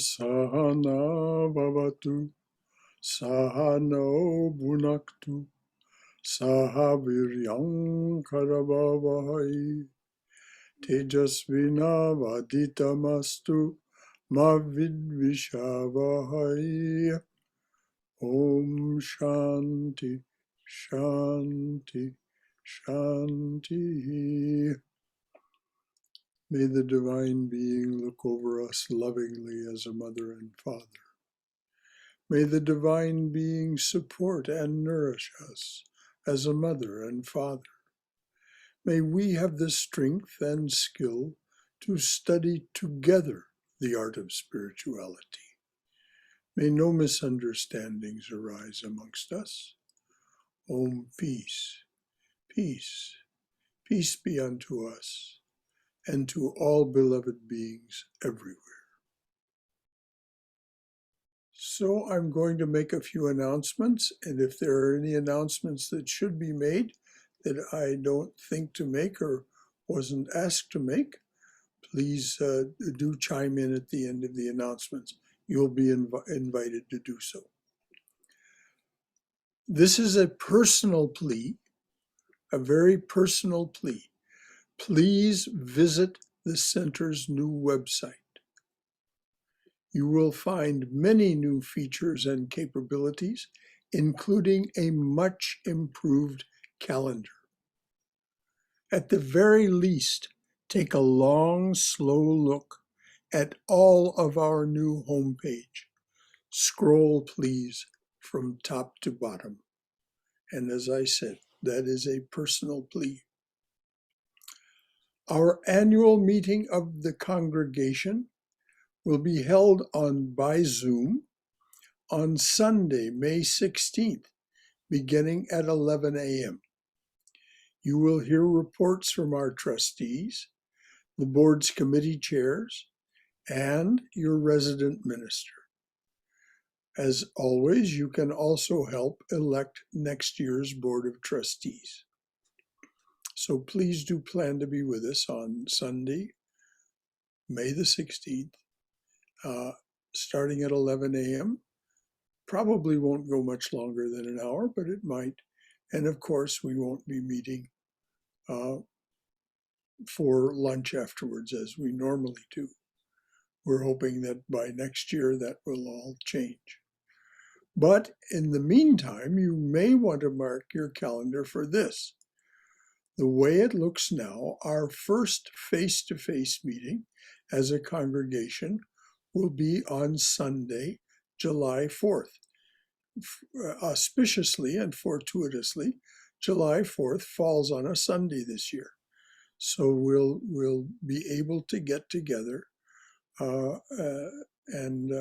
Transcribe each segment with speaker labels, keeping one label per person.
Speaker 1: Sahana Bhavatu Sahano Bhunaktu Sahaviryam Karavavahai Tejasvina Vaditamastu Mavidvishavahai. Om Shanti Shanti Shanti. May the Divine Being look over us lovingly as a mother and father. May the Divine Being support and nourish us as a mother and father. May we have the strength and skill to study together the art of spirituality. May no misunderstandings arise amongst us. Om peace, peace, peace be unto us and to all beloved beings everywhere. So I'm going to make a few announcements, and if there are any announcements that should be made that I don't think to make or wasn't asked to make, please do chime in at the end of the announcements. You'll be invited to do so. This is a personal plea, a very personal plea. Please visit the center's new website. You will find many new features and capabilities, including a much improved calendar. At the very least, take a long, slow look at all of our new homepage. Scroll, please, from top to bottom. And as I said, that is a personal plea. Our annual meeting of the congregation will be held by Zoom on Sunday, May 16th, beginning at 11 a.m. You will hear reports from our trustees, the board's committee chairs, and your resident minister. As always, you can also help elect next year's board of trustees. So please do plan to be with us on Sunday, May the 16th, starting at 11 a.m. Probably won't go much longer than an hour, but it might. And of course, we won't be meeting for lunch afterwards as we normally do. We're hoping that by next year that will all change. But in the meantime, you may want to mark your calendar for this. The way it looks now, our first face-to-face meeting as a congregation will be on Sunday, July 4th. Auspiciously and fortuitously, July 4th falls on a Sunday this year. So we'll be able to get together and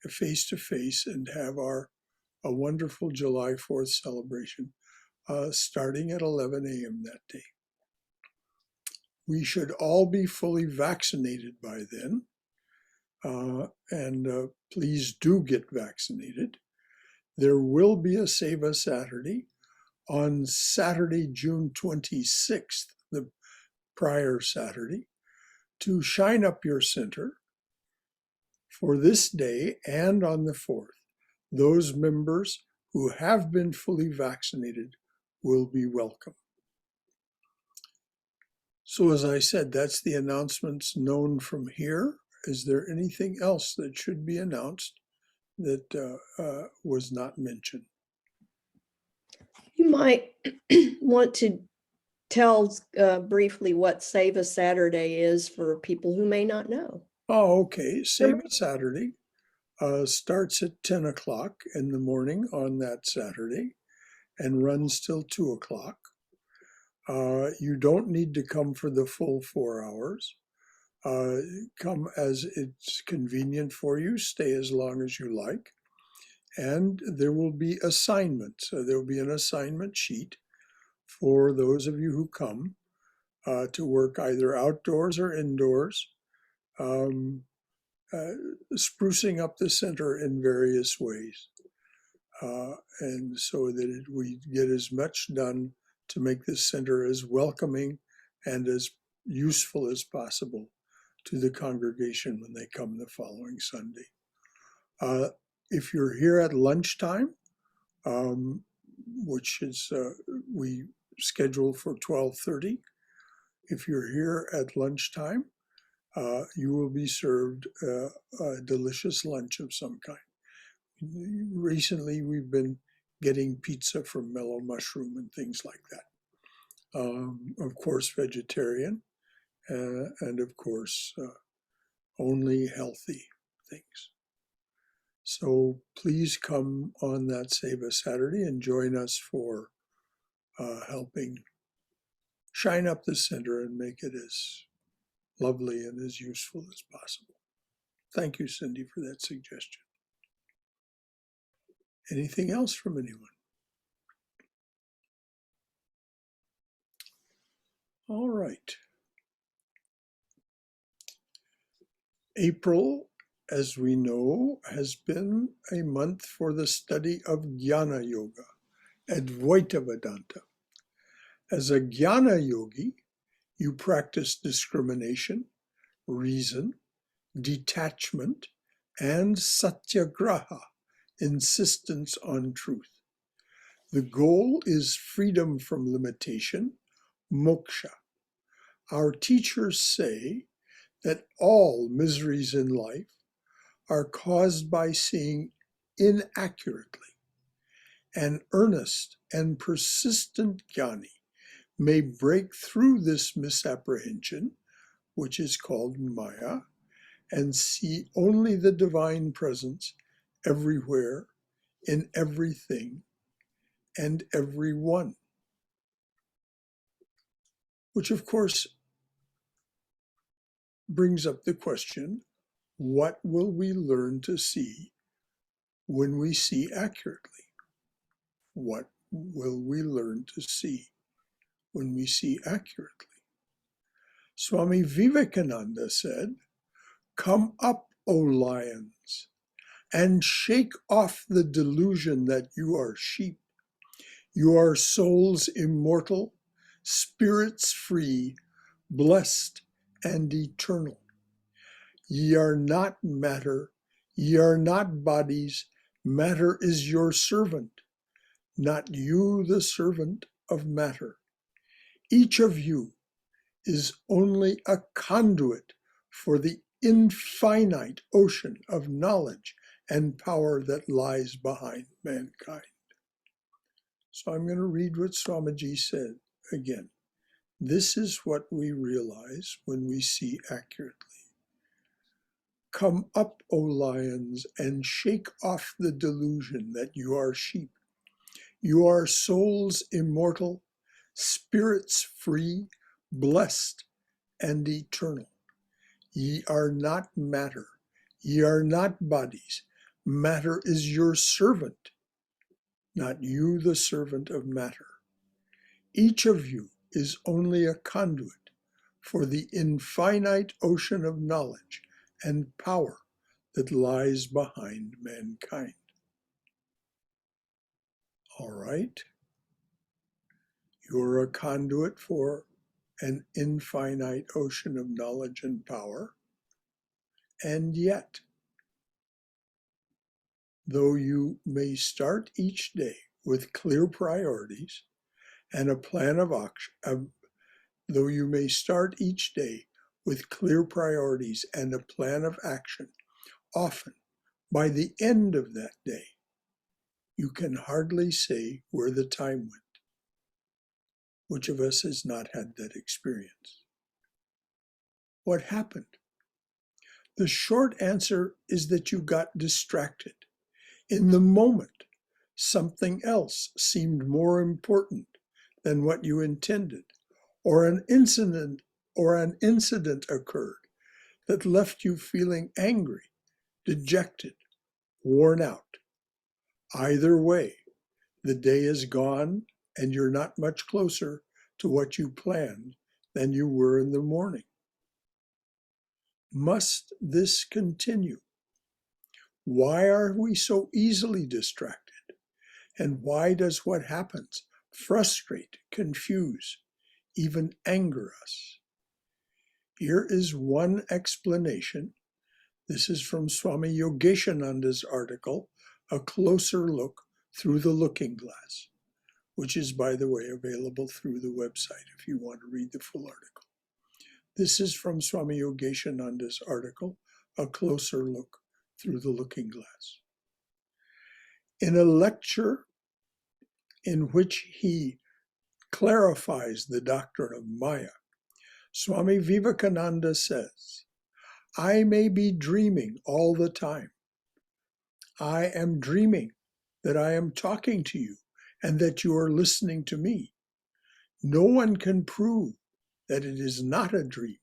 Speaker 1: face-to-face and have a wonderful July 4th celebration starting at 11 a.m. that day. We should all be fully vaccinated by then, and please do get vaccinated. There will be a Save a Saturday on Saturday, June 26th, the prior Saturday, to shine up your center for this day and on the 4th. Those members who have been fully vaccinated will be welcome. So as I said, that's the announcements known from here. Is there anything else that should be announced that was not mentioned?
Speaker 2: You might want to tell briefly what Save a Saturday is for people who may not know.
Speaker 1: Oh, okay. Save a Saturday starts at 10 o'clock in the morning on that Saturday and runs till 2 o'clock. You don't need to come for the full 4 hours. Come as it's convenient for you, stay as long as you like. And there will be assignments. There will be an assignment sheet for those of you who come to work either outdoors or indoors, sprucing up the center in various ways. And so that we get as much done to make this center as welcoming and as useful as possible to the congregation when they come the following Sunday. If you're here at lunchtime, which is we scheduled for 12:30, if you're here at lunchtime, you will be served a delicious lunch of some kind. Recently, we've been getting pizza from Mellow Mushroom and things like that. Of course, vegetarian, and of course, only healthy things. So please come on that Seva Saturday and join us for helping shine up the center and make it as lovely and as useful as possible. Thank you, Cindy, for that suggestion. Anything else from anyone? All right. April, as we know, has been a month for the study of Jnana Yoga, Advaita Vedanta. As a Jnana yogi, you practice discrimination, reason, detachment, and satyagraha, insistence on truth. The goal is freedom from limitation, moksha. Our teachers say that all miseries in life are caused by seeing inaccurately. An earnest and persistent jnani may break through this misapprehension, which is called maya, and see only the divine presence everywhere, in everything, and everyone. Which, of course, brings up the question, what will we learn to see when we see accurately? What will we learn to see when we see accurately? Swami Vivekananda said, "Come up, O lions, and shake off the delusion that you are sheep. You are souls immortal, spirits free, blessed and eternal. Ye are not matter, ye are not bodies, matter is your servant, not you the servant of matter. Each of you is only a conduit for the infinite ocean of knowledge and power that lies behind mankind." So I'm going to read what Swamiji said again. This is what we realize when we see accurately. Come up, O lions, and shake off the delusion that you are sheep. You are souls immortal, spirits free, blessed and eternal. Ye are not matter, ye are not bodies. Matter is your servant, not you the servant of matter. Each of you is only a conduit for the infinite ocean of knowledge and power that lies behind mankind. All right. You're a conduit for an infinite ocean of knowledge and power. And yet, though you may start each day with clear priorities and a plan of action, though you may start each day with clear priorities and a plan of action, often by the end of that day, you can hardly say where the time went. Which of us has not had that experience? What happened? The short answer is that you got distracted. In the moment, something else seemed more important than what you intended, or an incident occurred that left you feeling angry, dejected, worn out. Either way, the day is gone and you're not much closer to what you planned than you were in the morning. Must this continue? Why are we so easily distracted? And why does what happens frustrate, confuse, even anger us? Here is one explanation. This is from Swami Yogeshananda's article, A Closer Look Through the Looking Glass, which is, by the way, available through the website if you want to read the full article. This is from Swami Yogeshananda's article, A Closer Look Through the Looking Glass. In a lecture in which he clarifies the doctrine of Maya, Swami Vivekananda says, I may be dreaming all the time. I am dreaming that I am talking to you and that you are listening to me. No one can prove that it is not a dream.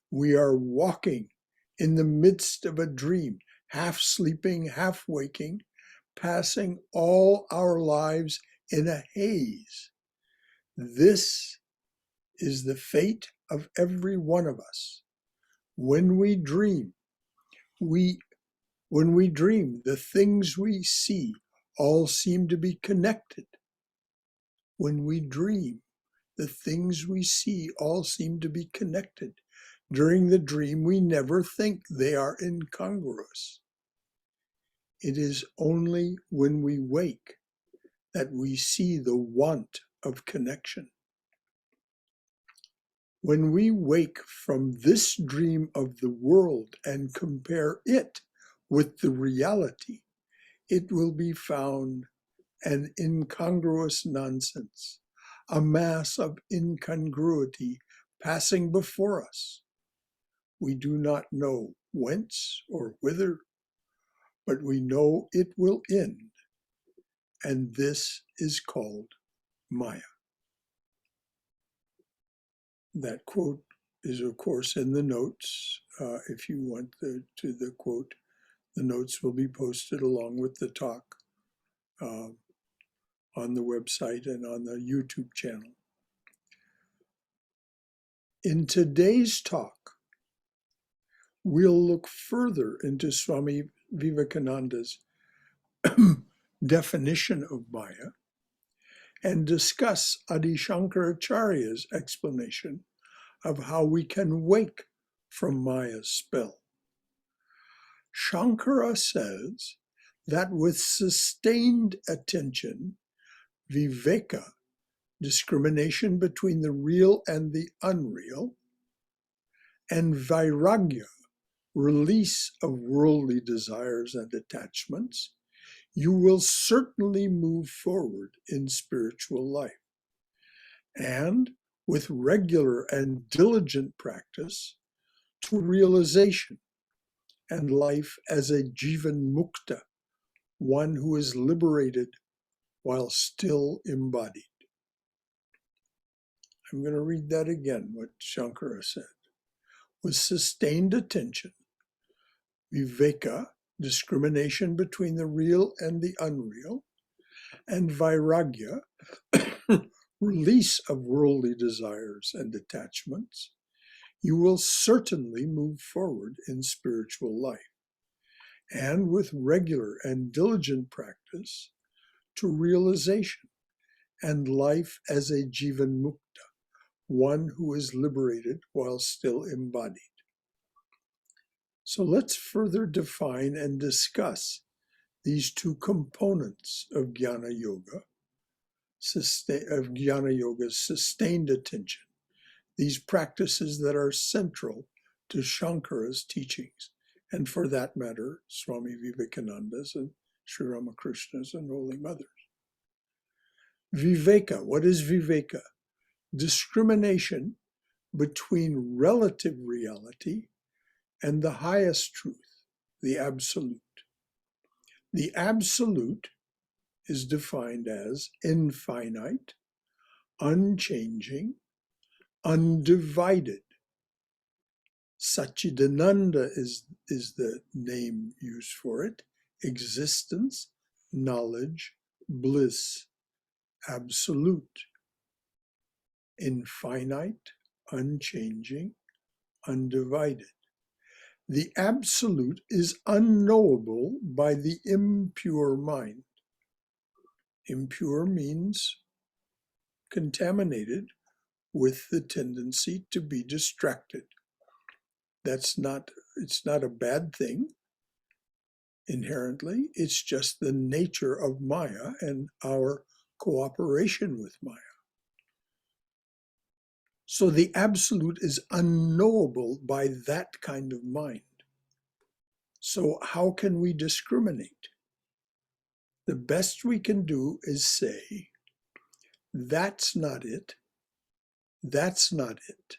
Speaker 1: We are walking in the midst of a dream, half sleeping, half waking, passing all our lives in a haze. This is the fate of every one of us. When we dream, the things we see all seem to be connected. When we dream, the things we see all seem to be connected. During the dream, we never think they are incongruous. It is only when we wake that we see the want of connection. When we wake from this dream of the world and compare it with the reality, it will be found an incongruous nonsense, a mass of incongruity passing before us. We do not know whence or whither, but we know it will end, and this is called Maya. That quote is, of course, in the notes. If you want the quote, the notes will be posted along with the talk on the website and on the YouTube channel. In today's talk, we'll look further into Swami Vivekananda's definition of Maya and discuss Adi Shankaracharya's explanation of how we can wake from Maya's spell. Shankara says that with sustained attention, viveka, discrimination between the real and the unreal, and vairagya, release of worldly desires and attachments, you will certainly move forward in spiritual life. And with regular and diligent practice, to realization and life as a jivan mukta, one who is liberated while still embodied. I'm going to read that again, what Shankara said. With sustained attention, viveka, discrimination between the real and the unreal, and vairagya, release of worldly desires and attachments, you will certainly move forward in spiritual life. And with regular and diligent practice, to realization and life as a jivan mukta, one who is liberated while still embodied. So let's further define and discuss these two components of Jnana Yoga, Yoga's sustained attention, these practices that are central to Shankara's teachings, and for that matter, Swami Vivekananda's and Sri Ramakrishna's and Holy Mother's. Viveka, what is viveka? Discrimination between relative reality and the highest truth, the absolute. The absolute is defined as infinite, unchanging, undivided. Satchidananda is the name used for it. Existence, knowledge, bliss, absolute, infinite, unchanging, undivided. The absolute is unknowable by the impure mind. Impure means contaminated with the tendency to be distracted. It's not a bad thing inherently. It's just the nature of Maya and our cooperation with Maya. So the absolute is unknowable by that kind of mind. So how can we discriminate? The best we can do is say, that's not it. That's not it.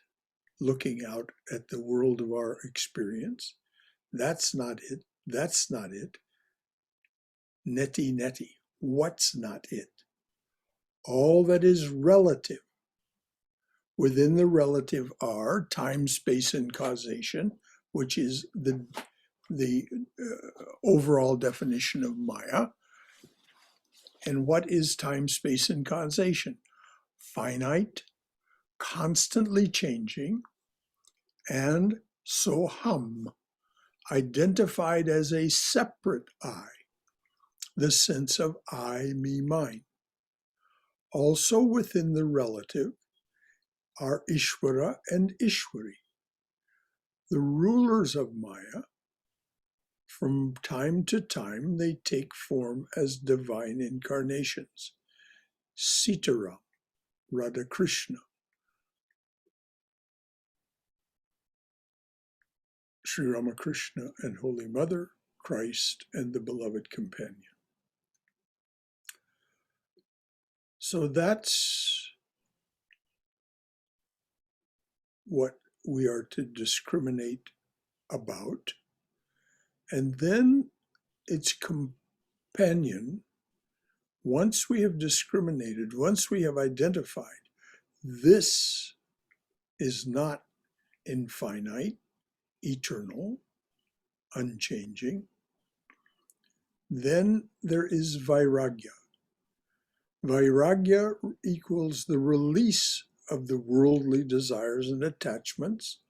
Speaker 1: Looking out at the world of our experience. That's not it. That's not it. Neti neti. What's not it? All that is relative. Within the relative are time, space, and causation, which is the overall definition of Maya. And what is time, space, and causation? Finite, constantly changing, and soham, identified as a separate I, the sense of I, me, mine. Also within the relative are Ishvara and Ishwari. The rulers of Maya, from time to time, they take form as divine incarnations. Sitaram, Radha Krishna, Sri Ramakrishna and Holy Mother, Christ and the beloved companion. So that's what we are to discriminate about. And then its companion, once we have discriminated, once we have identified, this is not infinite, eternal, unchanging, then there is vairagya. Vairagya equals the release of the worldly desires and attachments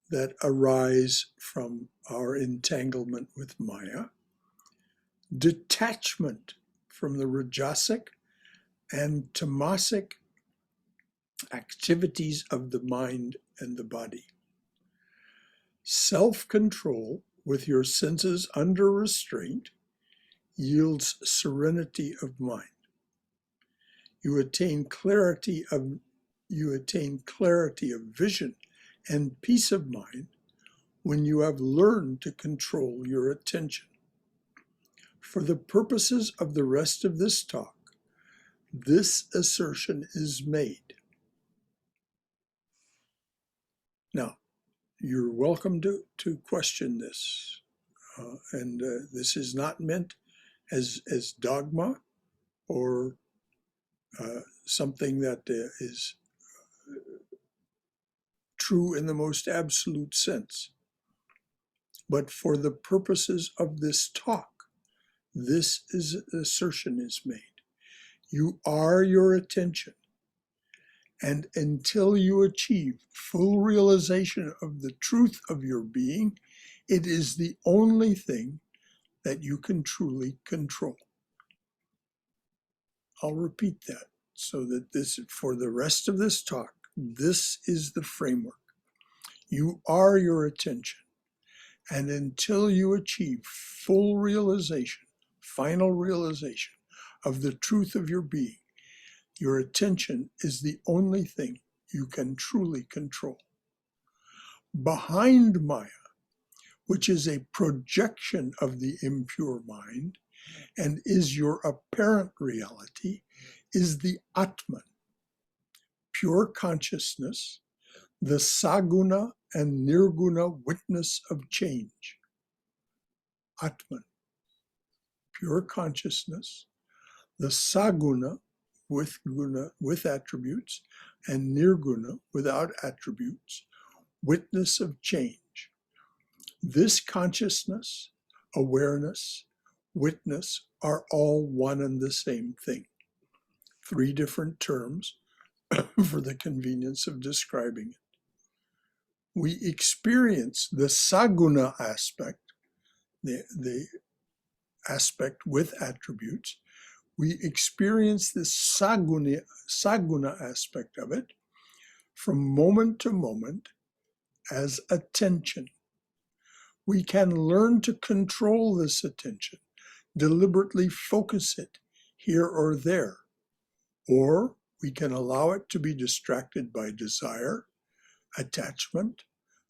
Speaker 1: that arise from our entanglement with Maya, detachment from the rajasic and tamasic activities of the mind and the body. Self-control with your senses under restraint yields serenity of mind. You attain clarity of vision and peace of mind when you have learned to control your attention. For the purposes of the rest of this talk, this assertion is made. Now, you're welcome to question this. And this is not meant as dogma or something that is true in the most absolute sense. But for the purposes of this talk, this assertion is made. You are your attention. And until you achieve full realization of the truth of your being, it is the only thing that you can truly control. I'll repeat that so that this, for the rest of this talk, this is the framework. You are your attention. And until you achieve full realization, final realization of the truth of your being, your attention is the only thing you can truly control. Behind Maya, which is a projection of the impure mind and is your apparent reality, is the Atman, pure consciousness, the Saguna and Nirguna witness of change. Atman, pure consciousness, the Saguna with attributes, and Nirguna without attributes, witness of change. This consciousness, awareness, witness are all one and the same thing. 3 different terms for the convenience of describing it. We experience the Saguna aspect, the aspect with attributes. We experience this Saguna aspect of it from moment to moment as attention. We can learn to control this attention, deliberately focus it here or there, or we can allow it to be distracted by desire, attachment,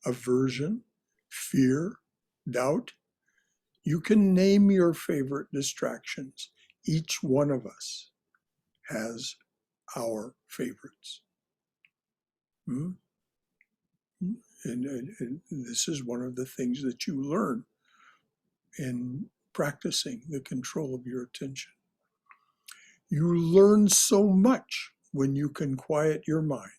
Speaker 1: aversion, fear, doubt. You can name your favorite distractions. Each one of us has our favorites. Hmm? And this is one of the things that you learn in practicing the control of your attention. You learn so much when you can quiet your mind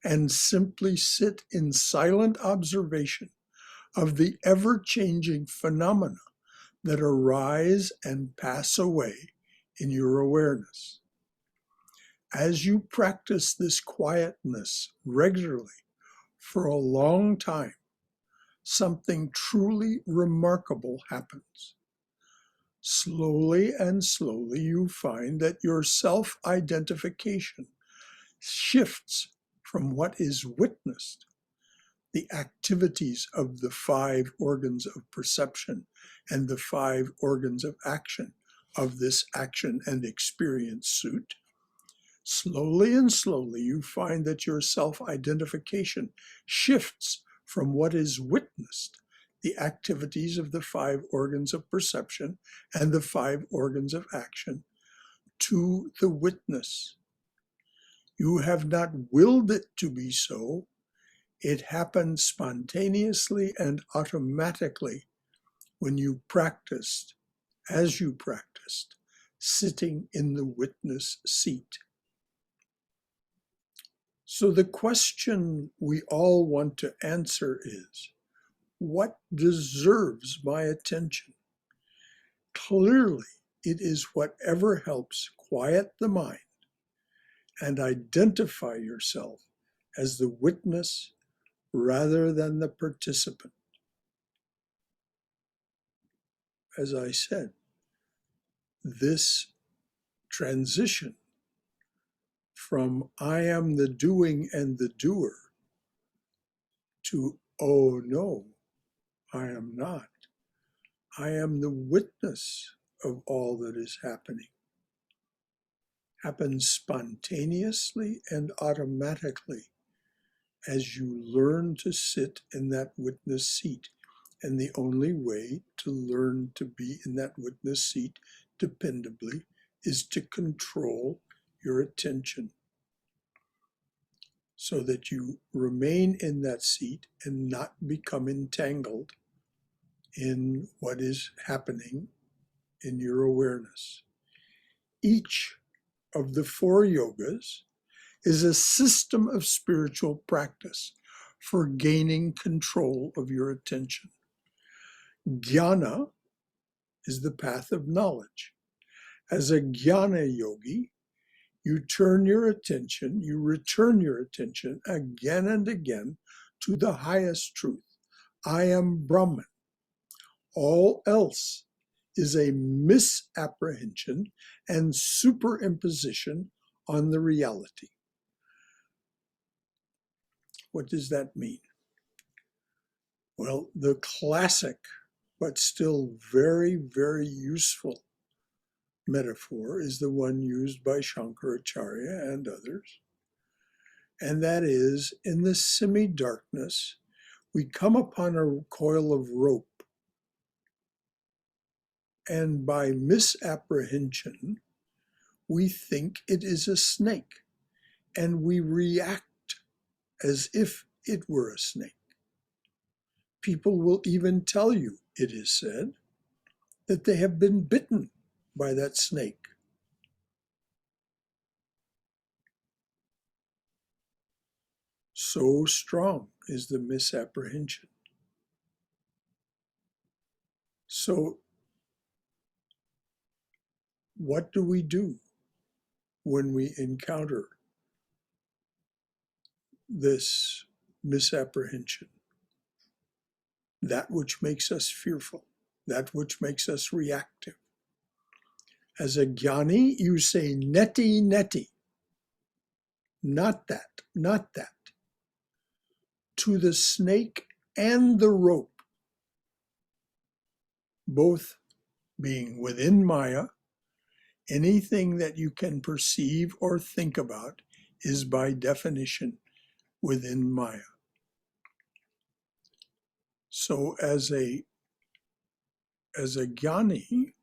Speaker 1: and simply sit in silent observation of the ever-changing phenomena that arise and pass away in your awareness. As you practice this quietness regularly for a long time, something truly remarkable happens. Slowly and slowly, you find that your self-identification shifts from what is witnessed, the activities of the 5 organs of perception and the 5 organs of action of this action and experience suit. Slowly and slowly, you find that your self-identification shifts from what is witnessed, the activities of the 5 organs of perception and the 5 organs of action, to the witness. You have not willed it to be so. It happened spontaneously and automatically when you practiced, as you practiced, sitting in the witness seat. So the question we all want to answer is, what deserves my attention? Clearly, it is whatever helps quiet the mind and identify yourself as the witness rather than the participant. As I said, this transition from I am the doing and the doer to, oh no, I am not. I am the witness of all that is happening. Happens spontaneously and automatically as you learn to sit in that witness seat. And the only way to learn to be in that witness seat dependably is to control your attention so that you remain in that seat and not become entangled in what is happening in your awareness. Each of the 4 yogas is a system of spiritual practice for gaining control of your attention. Jnana is the path of knowledge. As a jnana yogi, you return your attention again and again to the highest truth. I am Brahman. All else is a misapprehension and superimposition on the reality. What does that mean? Well, the classic, but still very, very useful metaphor is the one used by Shankaracharya and others. And that is, in the semi-darkness, we come upon a coil of rope. And by misapprehension, we think it is a snake. And we react as if it were a snake. People will even tell you, it is said, that they have been bitten by that snake. So strong is the misapprehension. So what do we do when we encounter this misapprehension? That which makes us fearful, that which makes us reactive. As a jnani, you say neti, neti. Not that, not that. to the snake and the rope, both being within Maya. Anything that you can perceive or think about is by definition within Maya. So as a jnani,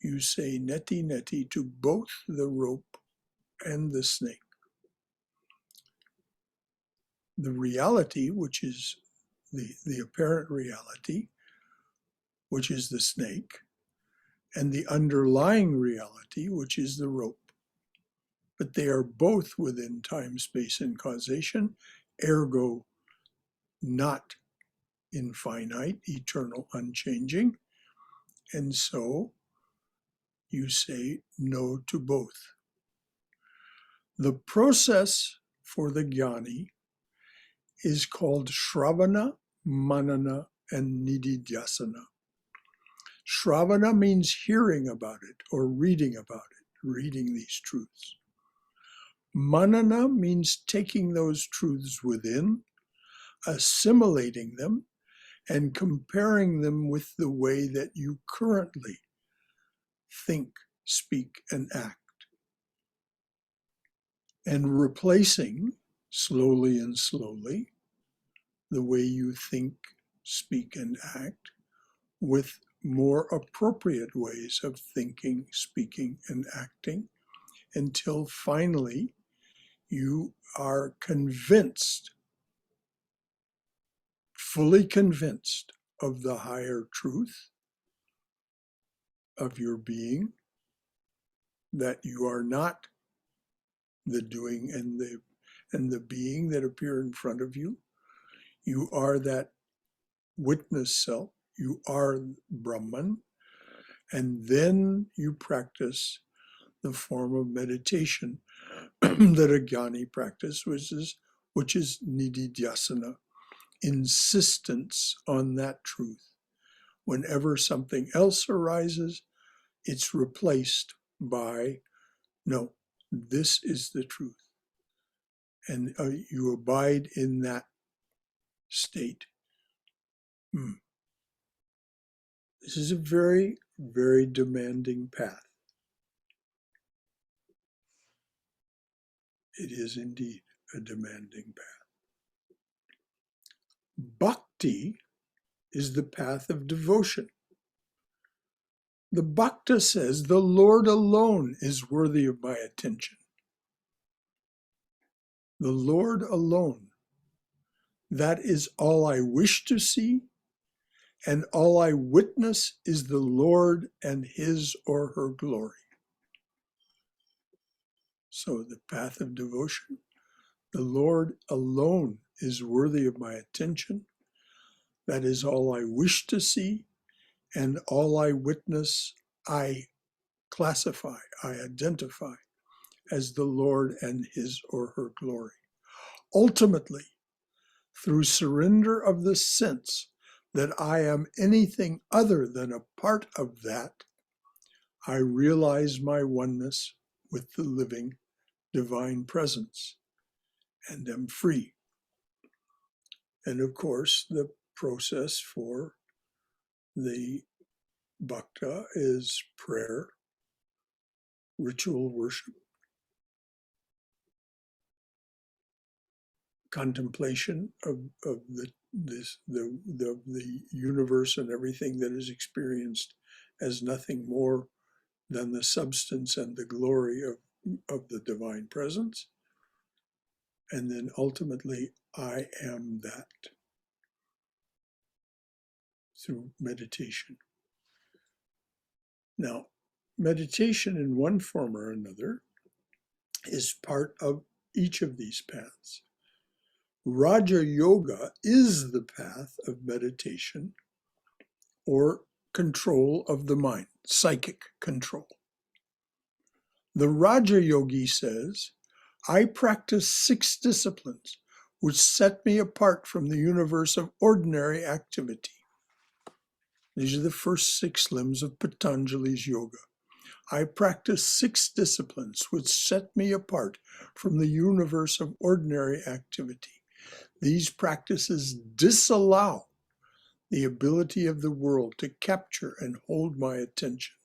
Speaker 1: you say neti neti to both the rope and the snake. The reality, which is the apparent reality, which is the snake, and the underlying reality, which is the rope. But they are both within time, space, and causation, ergo not infinite, eternal, unchanging. And so you say no to both. The process for the jnani is called shravana, manana, and nididhyasana. Shravana means hearing about it or reading about it, reading these truths. Manana means taking those truths within, assimilating them, and comparing them with the way that you currently think, speak, and act. And replacing, slowly and slowly, the way you think, speak, and act with more appropriate ways of thinking, speaking, and acting, until finally you are convinced, fully convinced of the higher truth of your being, that you are not the doing and the being that appear in front of you. You are that witness self. You are Brahman. And then you practice the form of meditation that a jnani practice, which is nididhyasana, insistence on that truth. Whenever something else arises, it's replaced by, no, this is the truth. And you abide in that state. This is a very, very demanding path. It is indeed a demanding path. Bhakti is the path of devotion. The Bhakta says, the Lord alone is worthy of my attention. The Lord alone. That is all I wish to see, and all I witness is the Lord and his or her glory. So the path of devotion, the Lord alone is worthy of my attention. That is all I wish to see, and all I witness, I classify, I identify as the Lord and his or her glory. Ultimately, through surrender of the sense that I am anything other than a part of that, I realize my oneness with the living divine presence and am free. And of course, the process for the bhakta is prayer, ritual worship, contemplation of the universe and everything that is experienced as nothing more than the substance and the glory of the divine presence. And then ultimately, I am that through meditation. Now, meditation in one form or another is part of each of these paths. Raja Yoga is the path of meditation or control of the mind, psychic control. The Raja Yogi says, I practice 6 disciplines which set me apart from the universe of ordinary activity. These are the first 6 limbs of Patanjali's yoga. I practice 6 disciplines which set me apart from the universe of ordinary activity. These practices disallow the ability of the world to capture and hold my attention.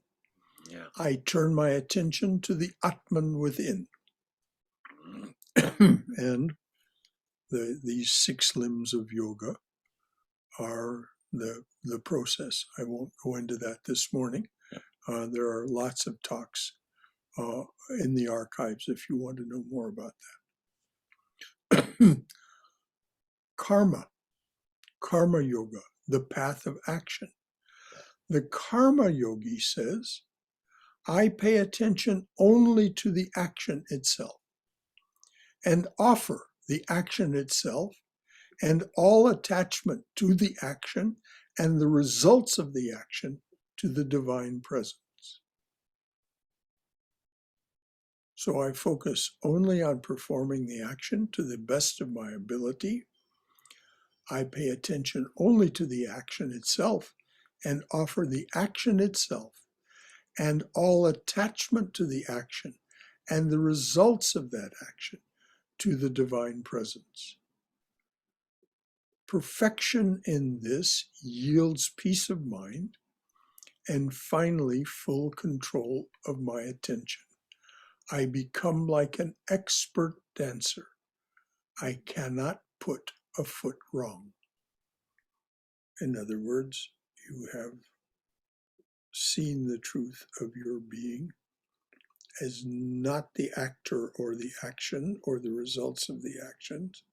Speaker 3: Yeah.
Speaker 1: I turn my attention to the Atman within. And these 6 limbs of yoga are the process. I won't go into that this morning. There are lots of talks in the archives if you want to know more about that. Karma yoga, the path of action. The karma yogi says, I pay attention only to the action itself and offer the action itself and all attachment to the action and the results of the action to the divine presence. So I focus only on performing the action to the best of my ability. I pay attention only to the action itself and offer the action itself and all attachment to the action and the results of that action to the divine presence. Perfection in this yields peace of mind and finally full control of my attention. I become like an expert dancer. I cannot put a foot wrong. In other words, you have seen the truth of your being as not the actor or the action or the results of the actions.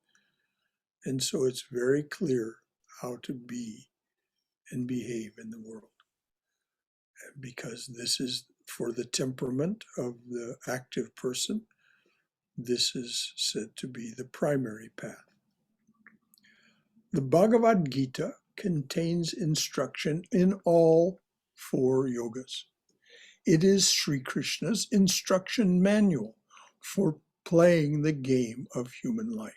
Speaker 1: And so it's very clear how to be and behave in the world. Because this is for the temperament of the active person, this is said to be the primary path. The Bhagavad Gita contains instruction in all 4 yogas. It is Sri Krishna's instruction manual for playing the game of human life.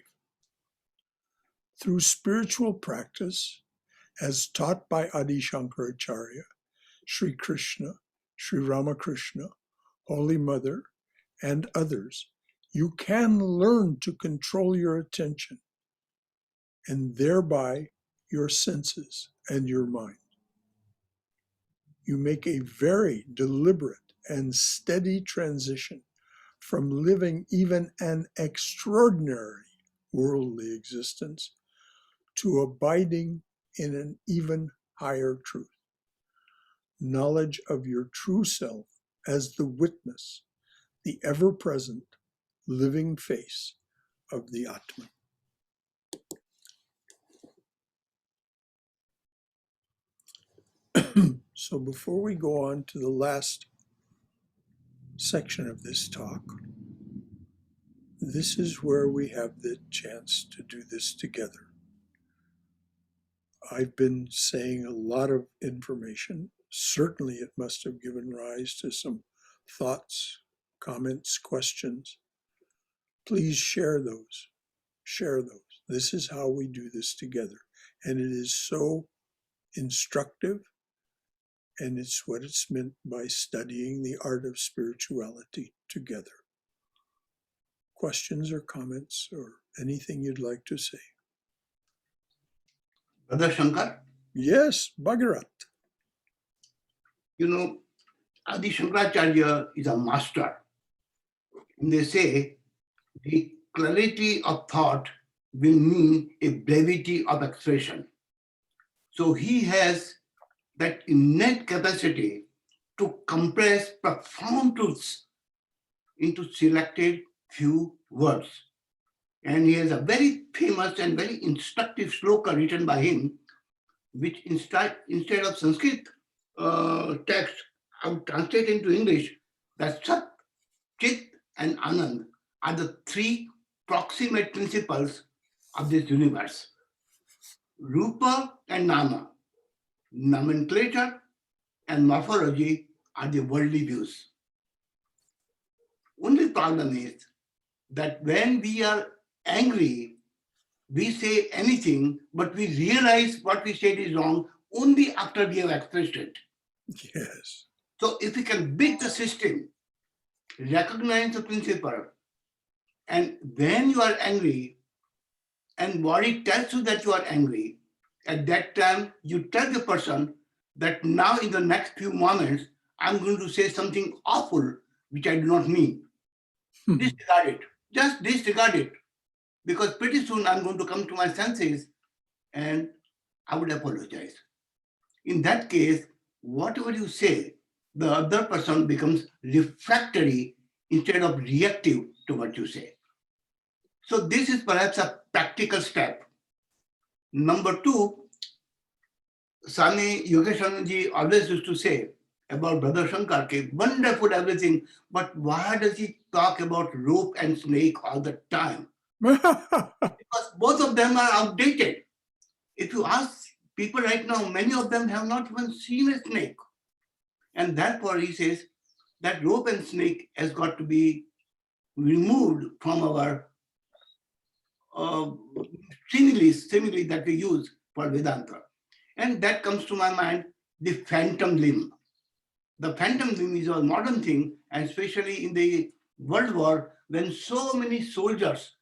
Speaker 1: Through spiritual practice, as taught by Adi Shankaracharya, Sri Krishna, Sri Ramakrishna, Holy Mother, and others, you can learn to control your attention and thereby your senses and your mind. You make a very deliberate and steady transition from living even an extraordinary worldly existence to abiding in an even higher truth. Knowledge of your true self as the witness, the ever-present living face of the Atman. So before we go on to the last section of this talk, this is where we have the chance to do this together. I've been saying a lot of information. Certainly it must have given rise to some thoughts, comments, questions. Please share those. Share those. This is how we do this together. And it is so instructive, and it's what it's meant by studying the art of spirituality together. Questions or comments or anything you'd like to say?
Speaker 4: Brother Shankar?
Speaker 1: Yes, Bhagarat.
Speaker 4: You know, Adi Shankaracharya is a master. And they say the clarity of thought will mean a brevity of expression. So he has that innate capacity to compress profound truths into selected few words. And he has a very famous and very instructive sloka written by him, which instead of Sanskrit text, I would translate into English that Sat, Chit, and Anand are the 3 proximate principles of this universe. Rupa and Nama, nomenclature and morphology are the worldly views. Only problem is that when we are angry, we say anything, but we realize what we said is wrong only after we have expressed it.
Speaker 1: Yes.
Speaker 4: So if we can beat the system, recognize the principle, and when you are angry and body tells you that you are angry, at that time you tell the person that now in the next few moments, I'm going to say something awful which I do not mean. Disregard it. Just disregard it. Because pretty soon I'm going to come to my senses and I would apologize. In that case, whatever you say, the other person becomes refractory instead of reactive to what you say. So this is perhaps a practical step. Number two, Swami Vivekananda always used to say about Brother Shankara, wonderful everything, but why does he talk about rope and snake all the time? Because both of them are outdated. If you ask people right now, many of them have not even seen a snake. And therefore he says that rope and snake has got to be removed from our simile that we use for Vedanta. And that comes to my mind, the phantom limb. The phantom limb is a modern thing, and especially in the World War, when so many soldiers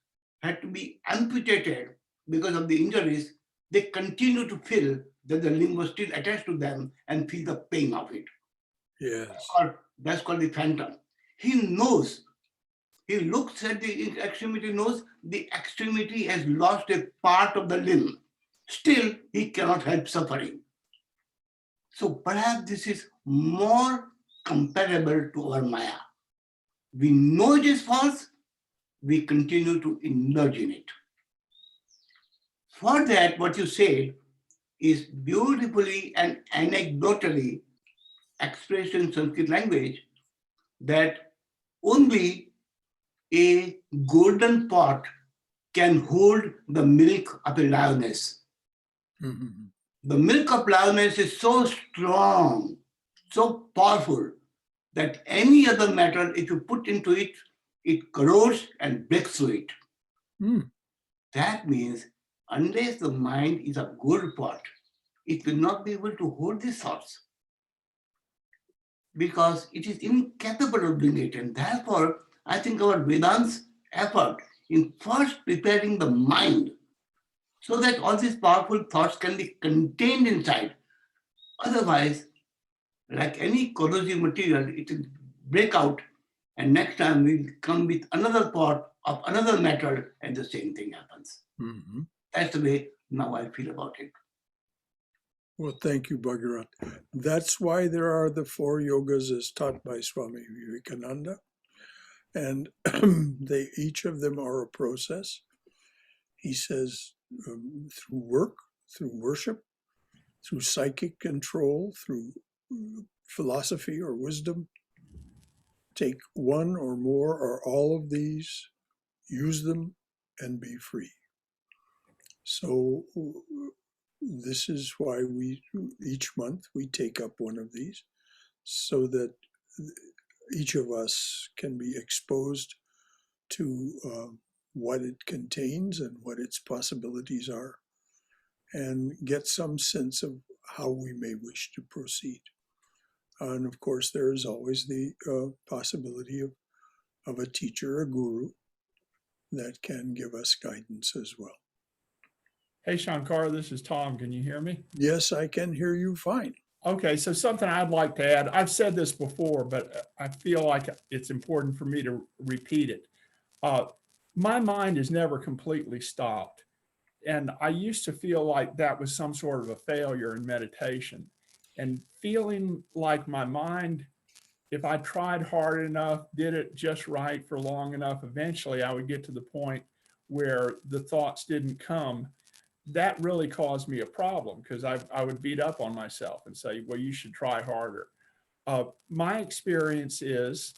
Speaker 4: had to be amputated because of the injuries, they continue to feel that the limb was still attached to them and feel the pain of it.
Speaker 1: Yes.
Speaker 4: That's called the phantom. He knows, he looks at the extremity, knows the extremity has lost a part of the limb. Still, he cannot help suffering. So perhaps this is more comparable to our Maya. We know it is false, we continue to indulge in it. For that, what you said is beautifully and anecdotally expressed in Sanskrit language that only a golden pot can hold the milk of a lioness.
Speaker 1: Mm-hmm.
Speaker 4: The milk of lioness is so strong, so powerful, that any other matter, if you put into it, it corrodes and breaks through it.
Speaker 1: Mm.
Speaker 4: That means unless the mind is a gold pot, it will not be able to hold these thoughts because it is incapable of doing it. And therefore, I think our Vedant's effort in first preparing the mind so that all these powerful thoughts can be contained inside. Otherwise, like any corrosive material, it will break out, and next time we'll come with another pot of another metal, and the same thing happens.
Speaker 1: Mm-hmm.
Speaker 4: That's the way now I feel about it.
Speaker 1: Well, thank you, Bhagirath. That's why there are the 4 yogas as taught by Swami Vivekananda. And they each of them are a process. He says through work, through worship, through psychic control, through philosophy or wisdom. Take one or more or all of these, use them, and be free. So this is why we, each month, we take up one of these so that each of us can be exposed to what it contains and what its possibilities are, and get some sense of how we may wish to proceed. And of course, there is always the possibility of a teacher, a guru, that can give us guidance as well.
Speaker 3: Hey, Shankara, this is Tom. Can you hear me?
Speaker 1: Yes, I can hear you fine.
Speaker 3: Okay, so something I'd like to add. I've said this before, but I feel like it's important for me to repeat it. My mind is never completely stopped. And I used to feel like that was some sort of a failure in meditation. And feeling like my mind, if I tried hard enough, did it just right for long enough, eventually I would get to the point where the thoughts didn't come. That really caused me a problem because I would beat up on myself and say, well, you should try harder. My experience is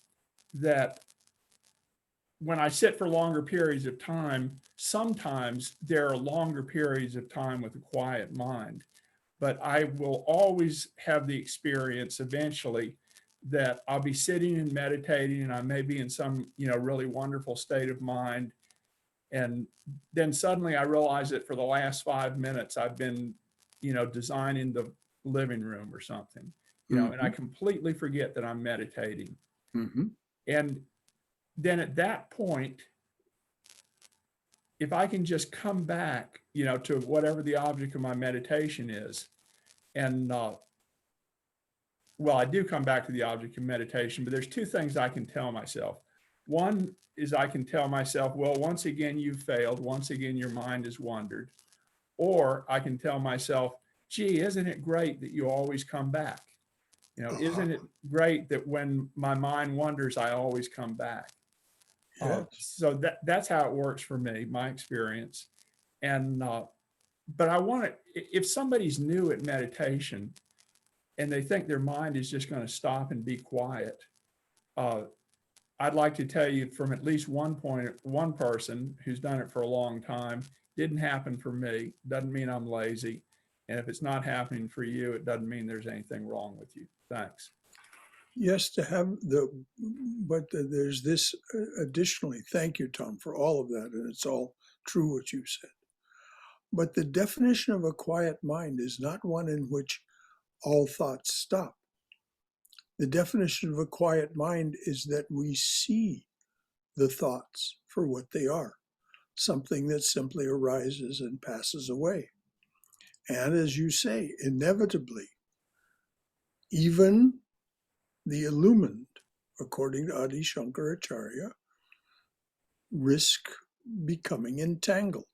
Speaker 3: that when I sit for longer periods of time, sometimes there are longer periods of time with a quiet mind, but I will always have the experience eventually that I'll be sitting and meditating and I may be in some, really wonderful state of mind. And then suddenly I realize that for the last 5 minutes, I've been, designing the living room or something, and I completely forget that I'm meditating.
Speaker 1: Mm-hmm.
Speaker 3: And then at that point, if I can just come back, to whatever the object of my meditation is, and well, I do come back to the object of meditation, but there's two things I can tell myself. One is I can tell myself, well, once again, you've failed. Once again, your mind has wandered. Or I can tell myself, gee, isn't it great that you always come back? Isn't it great that when my mind wanders, I always come back?
Speaker 1: Yes.
Speaker 3: So that's how it works for me, my experience. And but I want to, if somebody's new at meditation and they think their mind is just going to stop and be quiet, I'd like to tell you from at least one person who's done it for a long time, didn't happen for me. Doesn't mean I'm lazy. And if it's not happening for you, it doesn't mean there's anything wrong with you. Thanks.
Speaker 1: Yes, but there's this additionally. Thank you, Tom, for all of that. And it's all true what you said. But the definition of a quiet mind is not one in which all thoughts stop. The definition of a quiet mind is that we see the thoughts for what they are, something that simply arises and passes away. And as you say, inevitably, even the illumined, according to Adi Shankaracharya, risk becoming entangled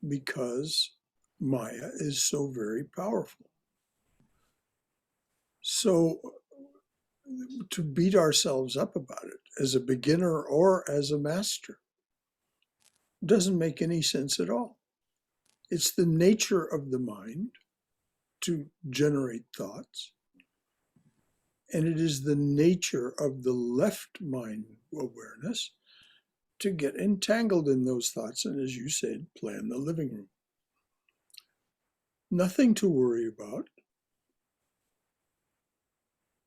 Speaker 1: because Maya is so very powerful. So to beat ourselves up about it as a beginner or as a master doesn't make any sense at all. It's the nature of the mind to generate thoughts. And it is the nature of the left mind awareness to get entangled in those thoughts and, as you said, plan the living room. Nothing to worry about.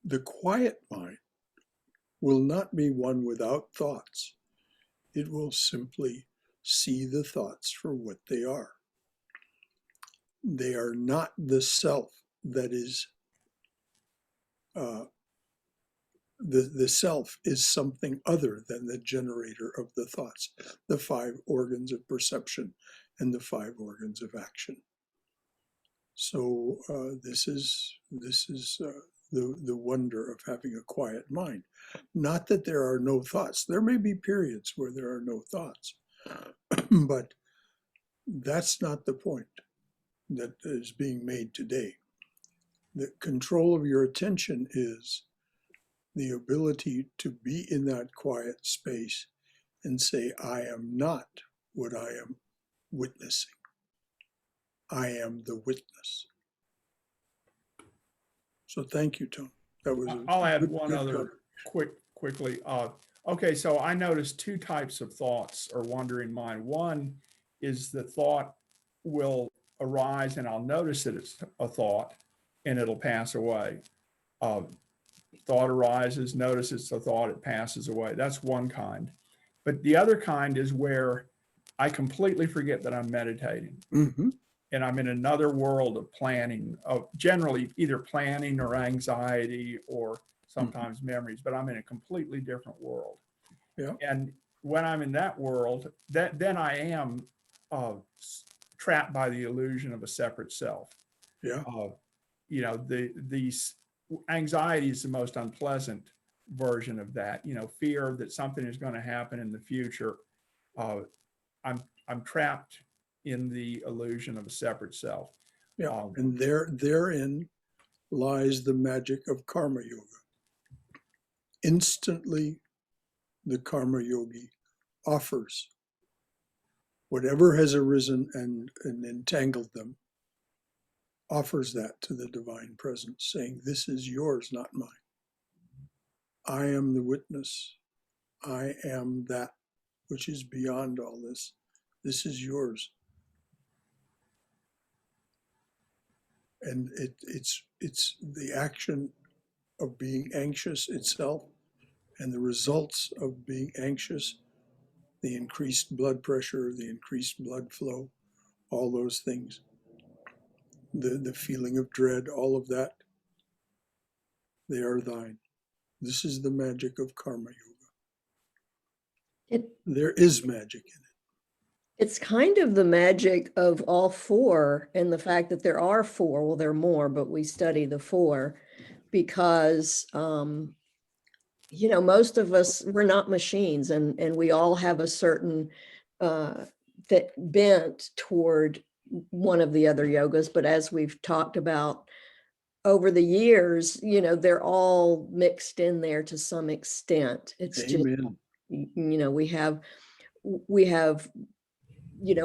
Speaker 1: The quiet mind will not be one without thoughts. It will simply see the thoughts for what they are. They are not the self that is, the self is something other than the generator of the thoughts, the 5 organs of perception and the 5 organs of action. So this is the wonder of having a quiet mind. Not that there are no thoughts. There may be periods where there are no thoughts, but that's not the point that is being made today. The control of your attention is the ability to be in that quiet space and say, I am not what I am witnessing. I am the witness. So thank you, Tom. That was
Speaker 3: I'll add
Speaker 1: good,
Speaker 3: one
Speaker 1: good
Speaker 3: other
Speaker 1: cover.
Speaker 3: quickly. Okay, so I noticed 2 types of thoughts or wandering mind. One is the thought will arise and I'll notice that it's a thought and it'll pass away. Thought arises, notice it's a thought, it passes away. That's one kind. But the other kind is where I completely forget that I'm meditating.
Speaker 1: Mm-hmm.
Speaker 3: And I'm in another world of planning, of generally either planning or anxiety or sometimes memories, but I'm in a completely different world.
Speaker 1: Yeah.
Speaker 3: And when I'm in that world, then I am trapped by the illusion of a separate self.
Speaker 1: Yeah.
Speaker 3: These anxiety is the most unpleasant version of that. Fear that something is going to happen in the future. I'm trapped in the illusion of a separate self.
Speaker 1: Yeah. And therein lies the magic of karma yoga. Instantly, the karma yogi offers whatever has arisen and entangled them, offers that to the divine presence, saying, this is yours, not mine. I am the witness. I am that which is beyond all this. This is yours. And it's the action of being anxious itself and the results of being anxious, the increased blood pressure, the increased blood flow, all those things, the feeling of dread, all of that, they are thine. This is the magic of karma yoga. There is magic in it.
Speaker 2: It's kind of the magic of all four and the fact that there are four. Well, there are more, but we study the four because, most of us, we're not machines, and we all have a certain that bent toward one of the other yogas. But as we've talked about over the years, they're all mixed in there to some extent. It's just,
Speaker 1: Amen.
Speaker 2: we have,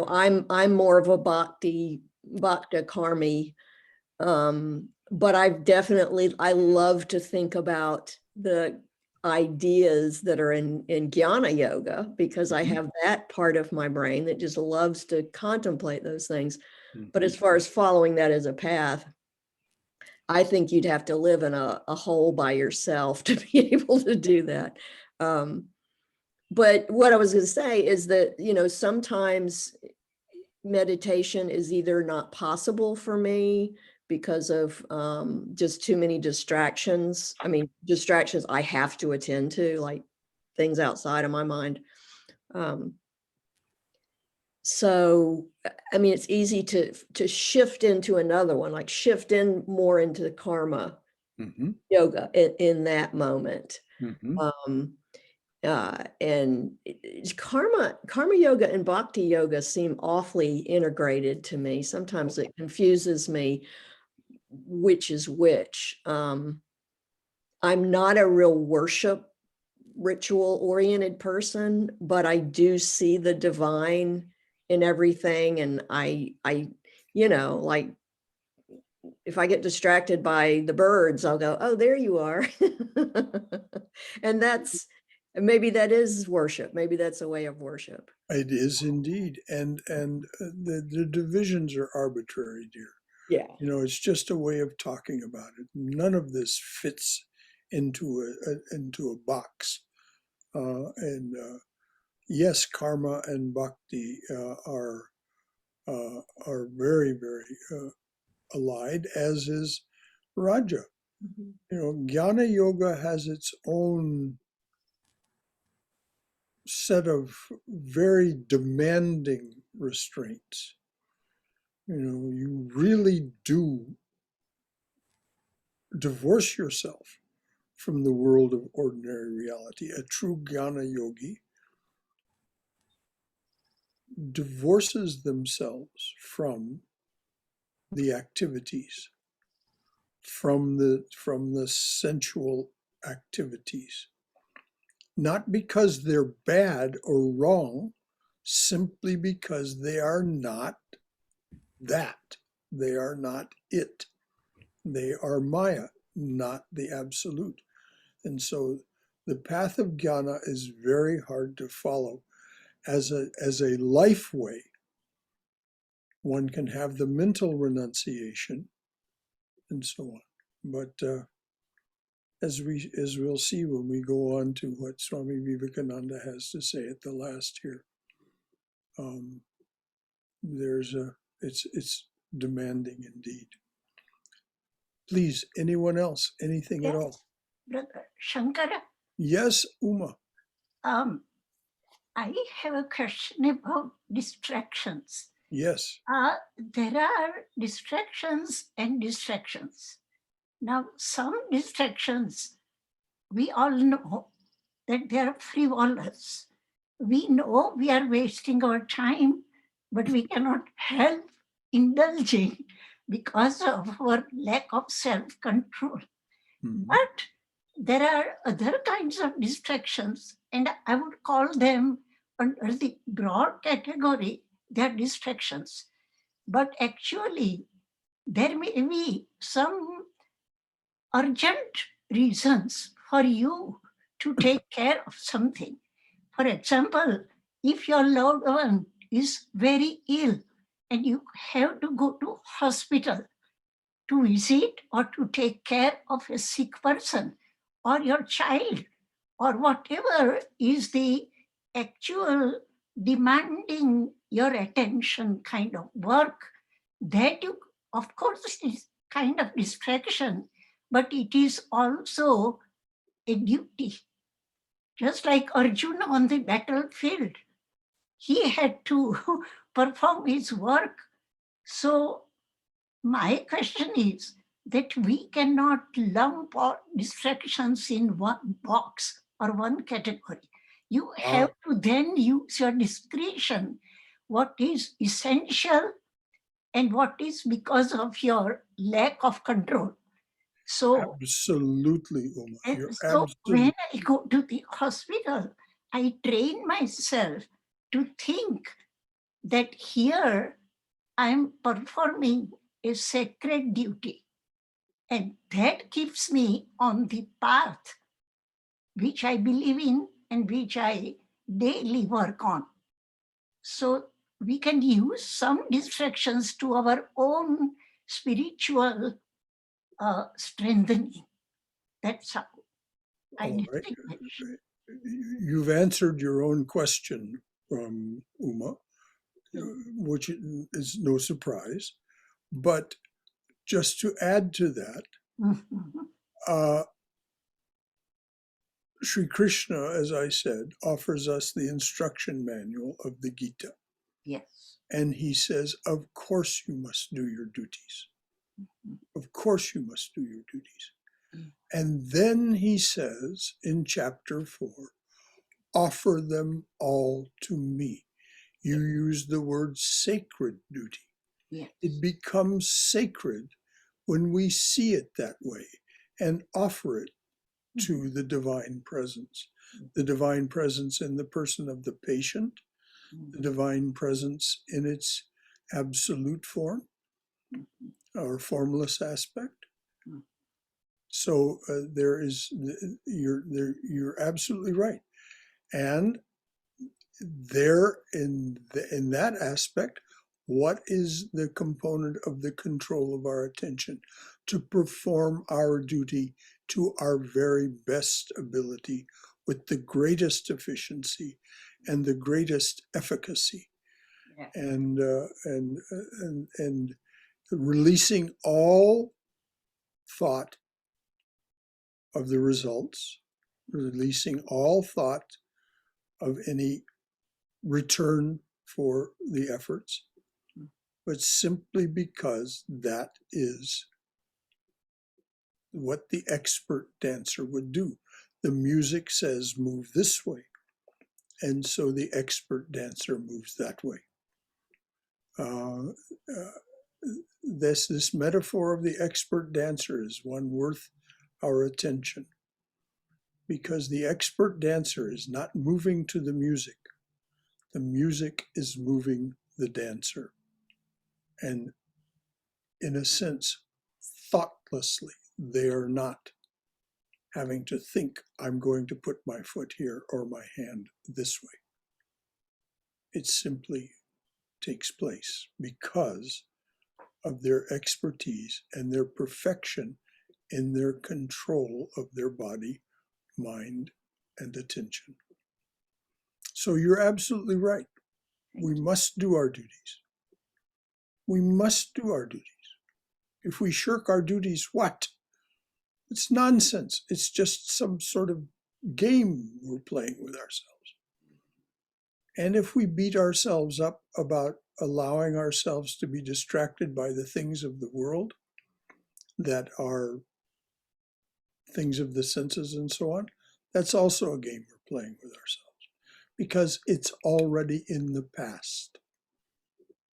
Speaker 2: I'm more of a bhakta karmi, but I love to think about the ideas that are in Jnana Yoga, because I have that part of my brain that just loves to contemplate those things. But as far as following that as a path, I think you'd have to live in a hole by yourself to be able to do that. But what I was going to say is that, sometimes meditation is either not possible for me because of just too many distractions. I mean, distractions I have to attend to, like things outside of my mind. So, I mean, it's easy to shift into another one, like shift in more into karma yoga in that moment. And karma yoga and bhakti yoga seem awfully integrated to me. Sometimes it confuses me which is which. I'm not a real worship ritual oriented person, but I do see the divine in everything. And I like, if I get distracted by the birds, I'll go, oh, there you are. And maybe that is worship. Maybe that's a way of worship.
Speaker 1: It is indeed. And the divisions are arbitrary, dear.
Speaker 2: Yeah.
Speaker 1: It's just a way of talking about it. None of this fits into a box. Yes, karma and bhakti are very, very allied, as is Raja. Jnana Yoga has its own set of very demanding restraints. You really do divorce yourself from the world of ordinary reality. A true Jnana yogi divorces themselves from the activities, from the sensual activities, not because they're bad or wrong, simply because they are not that. They are not it. They are Maya, not the absolute. And so the path of jnana is very hard to follow. As a life way, one can have the mental renunciation and so on. But as we'll see when we go on to what Swami Vivekananda has to say at the last here, it's demanding indeed. Please, anyone else, anything at all?
Speaker 5: Brother Shankara,
Speaker 1: Yes, Uma.
Speaker 5: I have a question about distractions.
Speaker 1: Yes.
Speaker 5: There are distractions and distractions. Now, some distractions, we all know that they are frivolous. We know we are wasting our time, but we cannot help indulging because of our lack of self-control. But there are other kinds of distractions, and I would call them under the broad category, they are distractions. But actually, there may be some urgent reasons for you to take care of something. For example, if your loved one is very ill and you have to go to hospital to visit or to take care of a sick person or your child or whatever is the actual demanding your attention kind of work, that you, of course, is kind of distraction, but it is also a duty. Just like Arjuna on the battlefield, he had to perform his work. So my question is that we cannot lump all distractions in one box or one category. You have to then use your discretion, what is essential and what is because of your lack of control. So,
Speaker 1: Absolutely, Uma.
Speaker 5: and
Speaker 1: You're
Speaker 5: so
Speaker 1: absolutely
Speaker 5: when I go to the hospital, I train myself to think that here I'm performing a sacred duty. And that keeps me on the path which I believe in and which I daily work on. So we can use some distractions to our own spiritual strengthening. That's how I
Speaker 1: all right.
Speaker 5: distinguish.
Speaker 1: You've answered your own question, Uma, which is no surprise. But just to add to that,
Speaker 5: Mhm.
Speaker 1: Sri Krishna, as I said, offers us the instruction manual of the Gita.
Speaker 5: Yes.
Speaker 1: And he says, of course you must do your duties. Of course you must do your duties. And then he says in chapter 4, offer them all to me. You use the word sacred duty.
Speaker 5: Yes.
Speaker 1: It becomes sacred when we see it that way and offer it to the divine presence. The divine presence in the person of the patient, the divine presence in its absolute form or formless aspect. So you're absolutely right. And there in that aspect, what is the component of the control of our attention? To perform our duty to our very best ability with the greatest efficiency and the greatest efficacy.
Speaker 5: Yeah.
Speaker 1: And releasing all thought of the results, releasing all thought of any return for the efforts, but simply because that is what the expert dancer would do. The music says move this way, and so the expert dancer moves that way. This metaphor of the expert dancer is one worth our attention, because the expert dancer is not moving to the music. The music is moving the dancer. And in a sense, thoughtlessly, they are not having to think, I'm going to put my foot here or my hand this way. It simply takes place because of their expertise and their perfection in their control of their body, mind, and attention. So you're absolutely right. We must do our duties. We must do our duties. If we shirk our duties, what? It's nonsense. It's just some sort of game we're playing with ourselves. And if we beat ourselves up about allowing ourselves to be distracted by the things of the world that are things of the senses and so on, that's also a game we're playing with ourselves, because it's already in the past.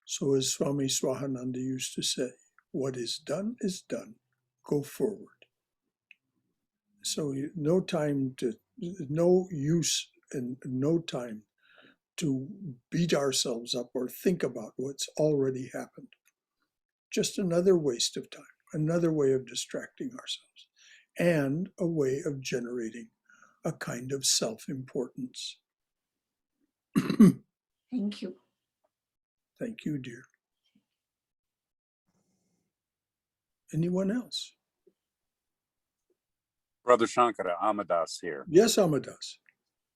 Speaker 1: So as Swami Swahananda used to say, what is done, go forward. So no use and no time to beat ourselves up or think about what's already happened. Just another waste of time, another way of distracting ourselves, and a way of generating a kind of self-importance.
Speaker 5: Thank you.
Speaker 1: Thank you, dear. Anyone else?
Speaker 6: Brother Shankara, Amadas here.
Speaker 1: Yes, Amadas.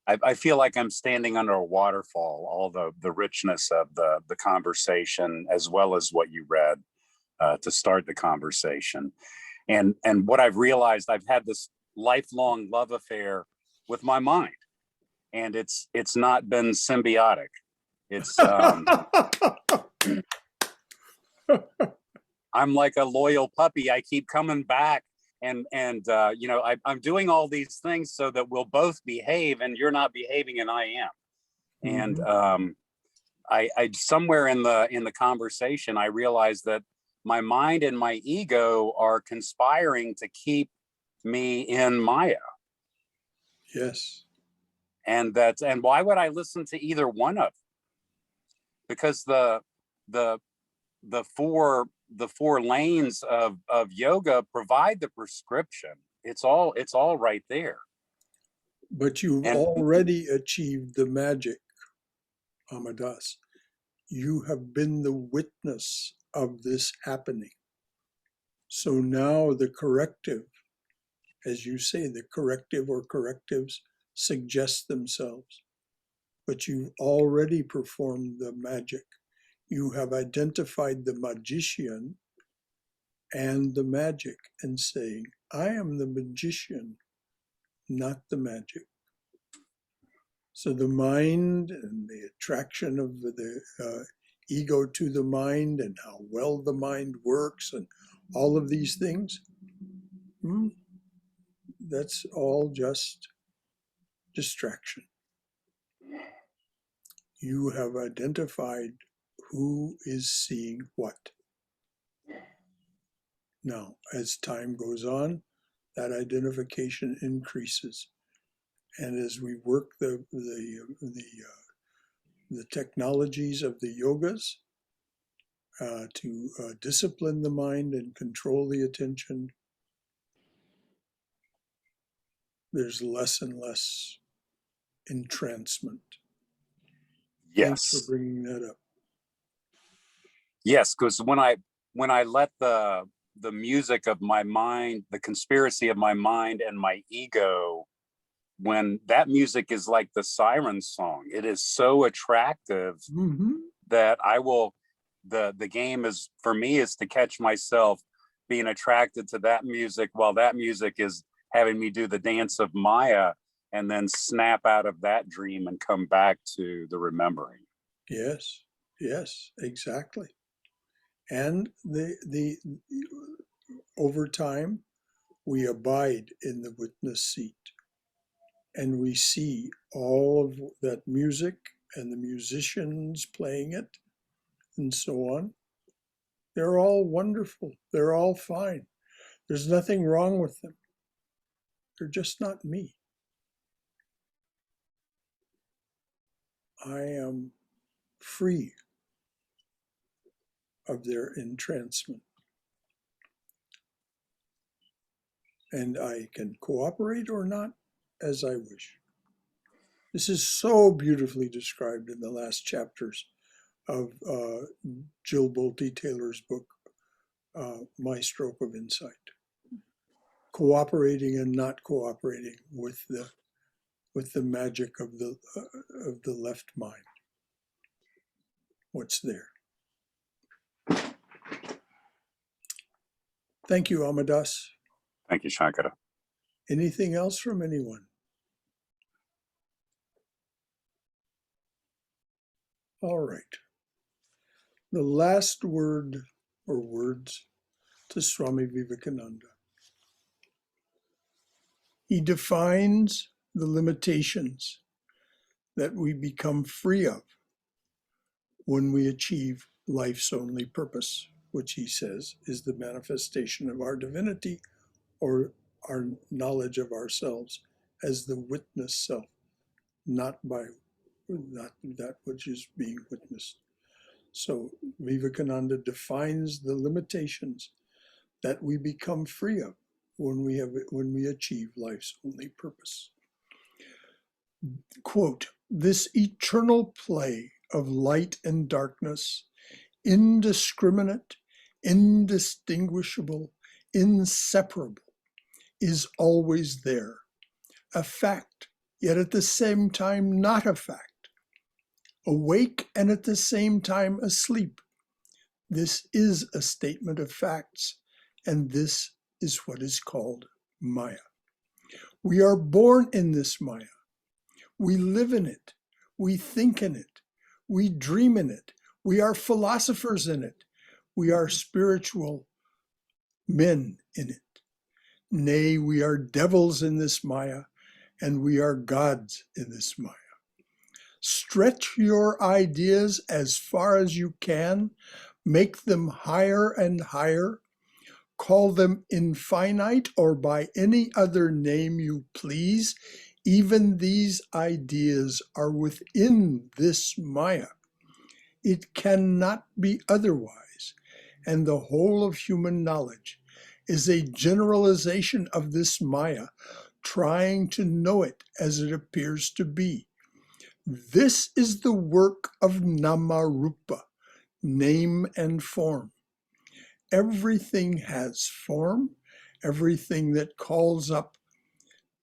Speaker 6: I feel like I'm standing under a waterfall, all the richness of the conversation, as well as what you read to start the conversation. And what I've realized, I've had this lifelong love affair with my mind, and it's not been symbiotic. It's I'm like a loyal puppy. I keep coming back, and I'm doing all these things so that we'll both behave, and you're not behaving, and I am. And I somewhere in the conversation, I realized that my mind and my ego are conspiring to keep me in Maya.
Speaker 1: Yes.
Speaker 6: And why would I listen to either one of them? Because the four lanes of yoga provide the prescription. It's all right there.
Speaker 1: But you've already achieved the magic, Amadas. You have been the witness of this happening. So now the corrective, as you say, the corrective or correctives suggest themselves. But you've already performed the magic. You have identified the magician and the magic and saying, I am the magician, not the magic. So the mind and the attraction of the ego to the mind and how well the mind works and all of these things, that's all just distraction. You have identified who is seeing what. Now, as time goes on, that identification increases. And as we work the technologies of the yogas to discipline the mind and control the attention, there's less and less entrancement. Thanks
Speaker 6: Yes.
Speaker 1: for bringing that up.
Speaker 6: Yes, because when I let the music of my mind, the conspiracy of my mind and my ego, when that music is like the siren song, it is so attractive that I will, the game is, for me, is to catch myself being attracted to that music while that music is having me do the dance of Maya, and then snap out of that dream and come back to the remembering.
Speaker 1: Yes, yes, exactly. And the over time, we abide in the witness seat, and we see all of that music and the musicians playing it, and so on. They're all wonderful. They're all fine. There's nothing wrong with them. They're just not me. I am free of their entrancement. And I can cooperate or not as I wish. This is so beautifully described in the last chapters of Jill Bolte Taylor's book, My Stroke of Insight. Cooperating and not cooperating with the magic of the left mind. What's there? Thank you, Amadas.
Speaker 6: Thank you, Shankara.
Speaker 1: Anything else from anyone? All right. The last word or words to Swami Vivekananda. He defines the limitations that we become free of when we achieve life's only purpose, which he says is the manifestation of our divinity or our knowledge of ourselves as the witness self, not that which is being witnessed. So Vivekananda defines the limitations that we become free of when we achieve life's only purpose. Quote, this eternal play of light and darkness, indiscriminate, indistinguishable, inseparable, is always there, a fact, yet at the same time not a fact, awake and at the same time asleep. This is a statement of facts, and this is what is called Maya. We are born in this Maya. We live in it. We think in it. We dream in it. We are philosophers in it. We are spiritual men in it. Nay, we are devils in this Maya, and we are gods in this Maya. Stretch your ideas as far as you can, make them higher and higher, call them infinite or by any other name you please. Even these ideas are within this Maya. It cannot be otherwise, and the whole of human knowledge is a generalization of this Maya, trying to know it as it appears to be. This is the work of nama rupa, name and form. Everything has form. Everything that calls up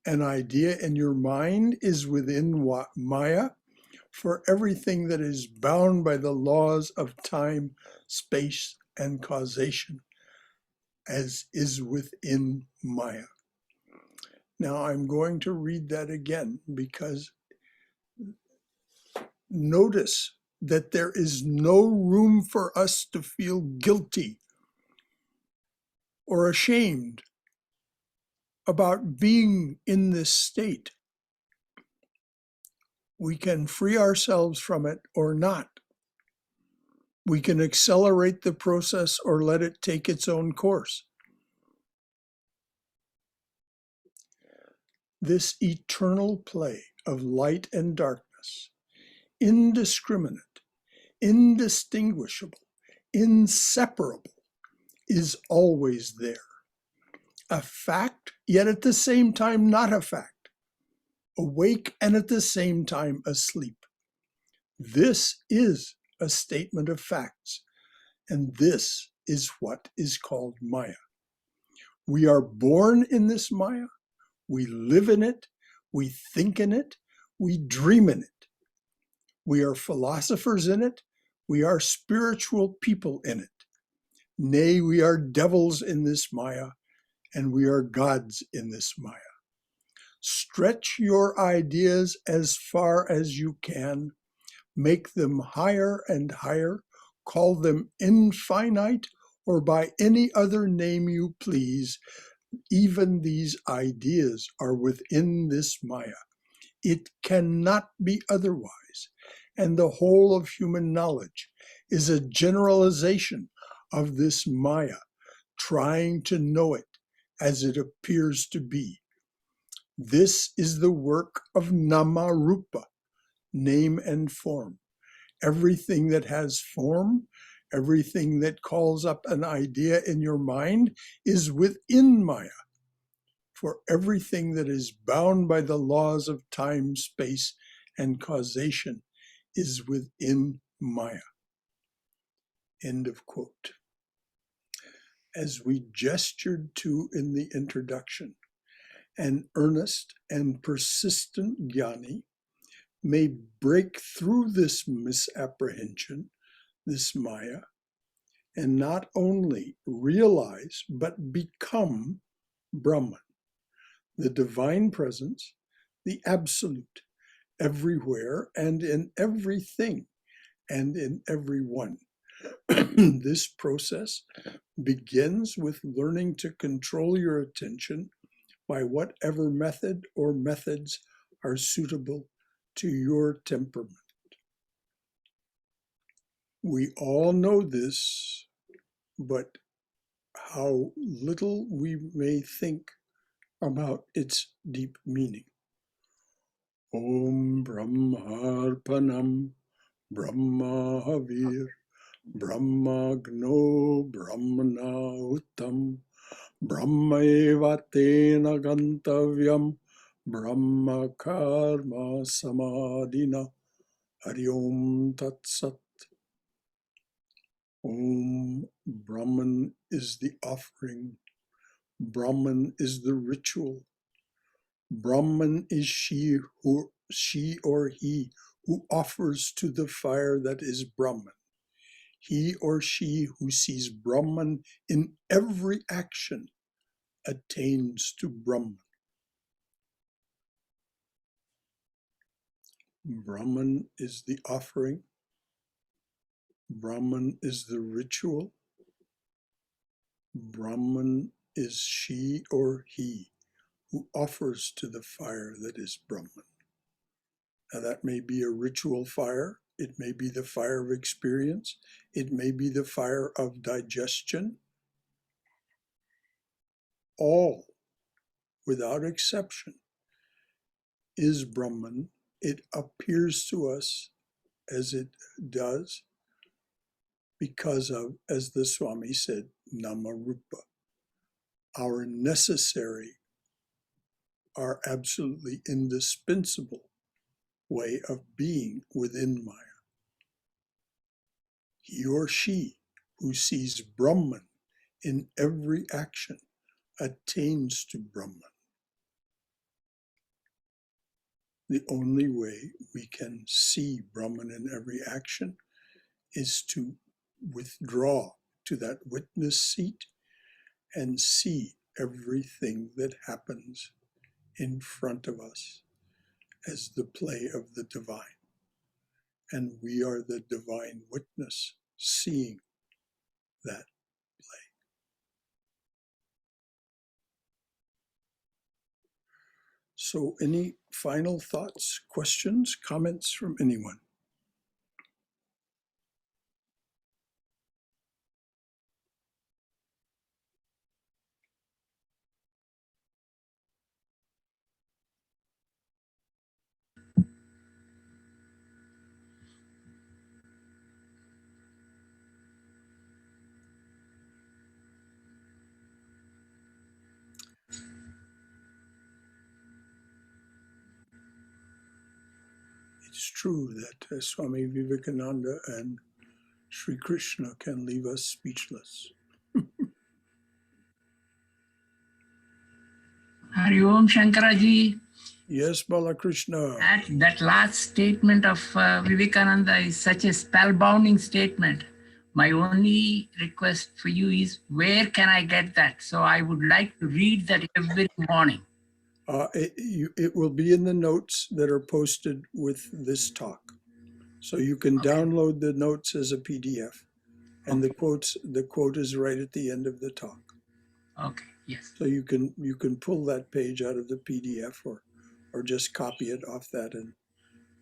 Speaker 1: an idea in your mind is within Maya, for everything that is bound by the laws of time, space, and causation, as is within Maya. Now I'm going to read that again because notice that there is no room for us to feel guilty or ashamed about being in this state. We can free ourselves from it or not. We can accelerate the process or let it take its own course. This eternal play of light and darkness, indiscriminate, indistinguishable, inseparable, is always there. A fact, yet at the same time not a fact. Awake and at the same time asleep. This is a statement of facts, and this is what is called Maya. We are born in this Maya. We live in it. We think in it. We dream in it. We are philosophers in it. We are spiritual people in it. Nay, we are devils in this Maya, and we are gods in this Maya. Stretch your ideas as far as you can. Make them higher and higher. Call them infinite or by any other name you please. Even these ideas are within this Maya. It cannot be otherwise. And the whole of human knowledge is a generalization of this Maya, trying to know it as it appears to be. This is the work of nama rupa, name and form. Everything that has form, everything that calls up an idea in your mind is within Maya. For everything that is bound by the laws of time, space, and causation is within Maya. End of quote. As we gestured to in the introduction, an earnest and persistent jnani may break through this misapprehension, this Maya, and not only realize but become Brahman, the divine presence, the absolute, everywhere and in everything and in everyone. This process begins with learning to control your attention by whatever method or methods are suitable to your temperament. We all know this, but how little we may think about its deep meaning. Om Brahmarpanam Brahmahavir Brahmagno Brahmana Uttam Brahmaeva Tena Gantavyam Brahma Karma Samadhina Hari Om Tat Sat. Om Brahman is the offering. Brahman is the ritual. Brahman is she or he who offers to the fire that is Brahman. He or she who sees Brahman in every action attains to Brahman. Brahman is the offering. Brahman is the ritual. Brahman is she or he who offers to the fire that is Brahman. Now that may be a ritual fire. It may be the fire of experience. It may be the fire of digestion. All, without exception, is Brahman. It appears to us as it does because of, as the Swami said, nama rupa. Our necessary, our absolutely indispensable way of being within Maya. He or she who sees Brahman in every action attains to Brahman. The only way we can see Brahman in every action is to withdraw to that witness seat and see everything that happens in front of us as the play of the divine. And we are the divine witness seeing that play. So any final thoughts, questions, comments from anyone? It's true that Swami Vivekananda and Sri Krishna can leave us speechless.
Speaker 7: Hari Om Shankaraji.
Speaker 1: Yes, Balakrishna.
Speaker 7: That last statement of Vivekananda is such a spellbounding statement. My only request for you is, where can I get that? So I would like to read that every morning.
Speaker 1: It will be in the notes that are posted with this talk. So you can download the notes as a PDF. And the quote is right at the end of the talk.
Speaker 7: Okay, yes.
Speaker 1: So you can pull that page out of the PDF or just copy it off that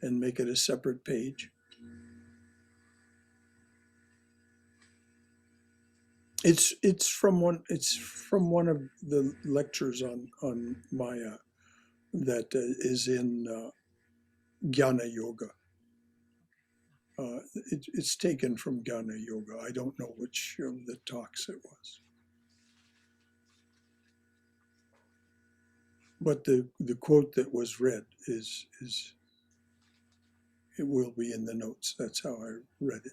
Speaker 1: and make it a separate page. It's from one of the lectures on Maya that is in Jnana Yoga. It's taken from Jnana Yoga. I don't know which of the talks it was. But the quote that was read is it will be in the notes. That's how I read it.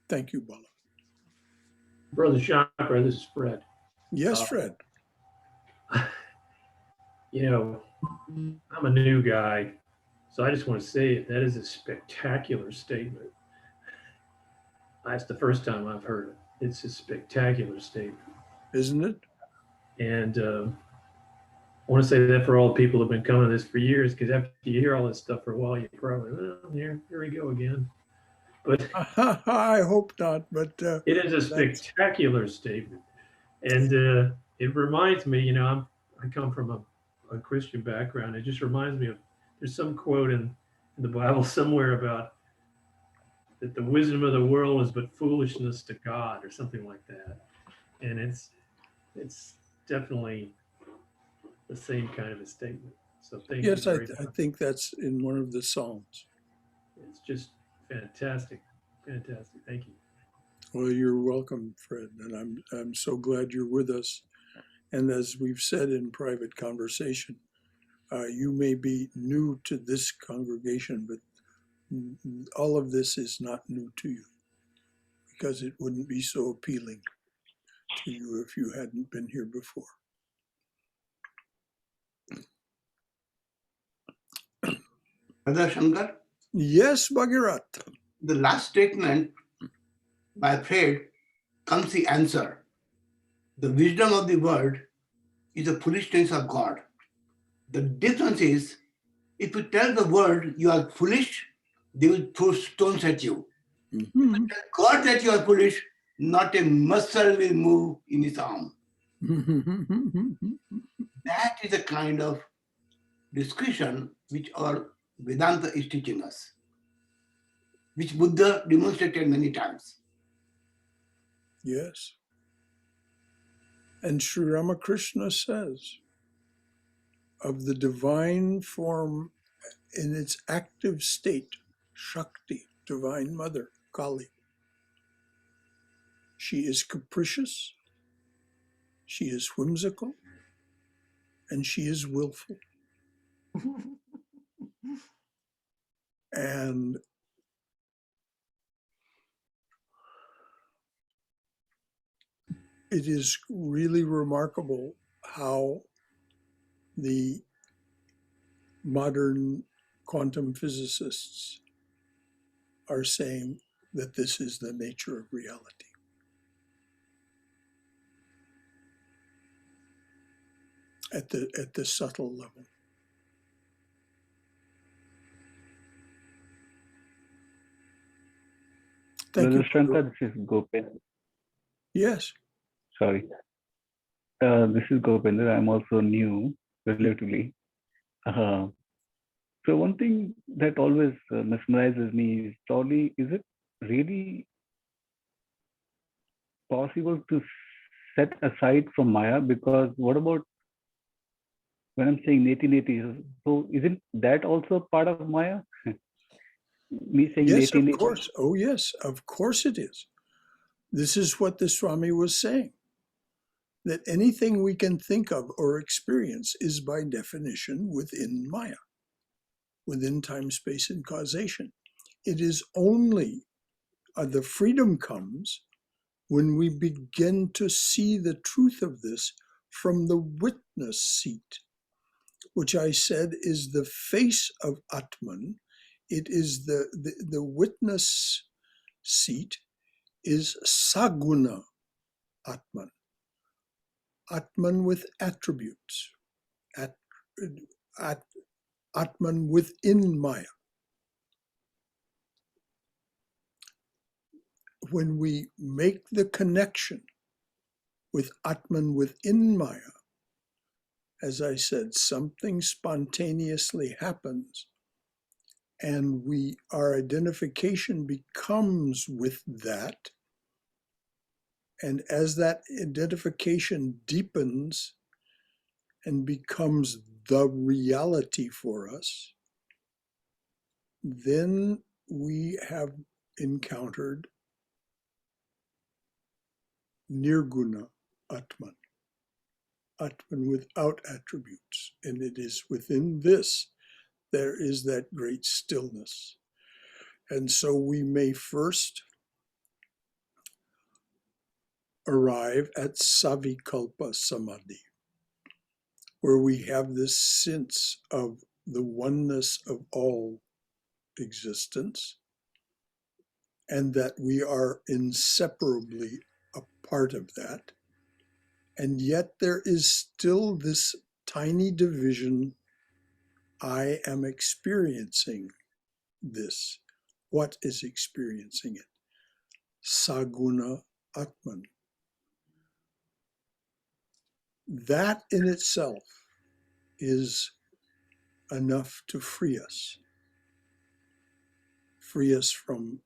Speaker 1: Thank you, Bala.
Speaker 8: Brother Shankara, this is Fred.
Speaker 1: Yes, Fred.
Speaker 8: You know, I'm a new guy, so I just want to say that is a spectacular statement. That's the first time I've heard it. It's a spectacular statement.
Speaker 1: Isn't it?
Speaker 8: And I want to say that for all the people who have been coming to this for years, because after you hear all this stuff for a while, you probably, well, here we go again. But
Speaker 1: I hope not, but
Speaker 8: it is a spectacular statement. And it reminds me, you know, I come from a Christian background. It just reminds me of, there's some quote in the Bible somewhere about that the wisdom of the world is but foolishness to God, or something like that. And it's definitely the same kind of a statement. So thank you.
Speaker 1: Yes, I think that's in one of the Psalms.
Speaker 8: It's just fantastic. Fantastic. Thank you.
Speaker 1: Well, you're welcome, Fred, and I'm so glad you're with us. And as we've said in private conversation, you may be new to this congregation, but all of this is not new to you, because it wouldn't be so appealing to you if you hadn't been here before.
Speaker 4: Brother Shankar?
Speaker 1: Yes, Bhagirath.
Speaker 4: The last statement by Fred comes the answer. The wisdom of the world is the foolishness of God. The difference is, if you tell the world you are foolish, they will throw stones at you.
Speaker 1: Mhm.
Speaker 4: God that you are foolish, not a muscle will move in his arm. That is the kind of discretion which our Vedanta is teaching us, which Buddha demonstrated many times.
Speaker 1: Yes. And Sri Ramakrishna says of the divine form in its active state, Shakti, Divine Mother, Kali. She is capricious, she is whimsical, and she is willful. And it is really remarkable how the modern quantum physicists are saying that this is the nature of reality. At the subtle level. Thank
Speaker 9: Brother
Speaker 1: you.
Speaker 9: Shankar, this is Gopen.
Speaker 1: Yes.
Speaker 9: Sorry. This is Gopendra. I'm also new, relatively. So one thing that always mesmerizes me is probably, is it really possible to set aside from Maya? Because what about when I'm saying neti, so isn't that also part of Maya? Me saying
Speaker 1: Yes, of
Speaker 9: neti.
Speaker 1: course. Oh, yes, of course it is. This is what the Swami was saying, that anything we can think of or experience is by definition within Maya, within time, space, and causation. It is only the freedom comes when we begin to see the truth of this from the witness seat, which I said is the face of Atman. It is the witness seat is saguna Atman, Atman with attributes, Atman within Maya. When we make the connection with Atman within Maya, as I said, something spontaneously happens, and our identification becomes with that. And as that identification deepens and becomes the reality for us, then we have encountered nirguna Atman, Atman without attributes. And it is within this there is that great stillness. And so we may first arrive at savikalpa samadhi, where we have this sense of the oneness of all existence, and that we are inseparably a part of that. And yet there is still this tiny division. I am experiencing this. What is experiencing it? Saguna Atman. That in itself is enough to free us from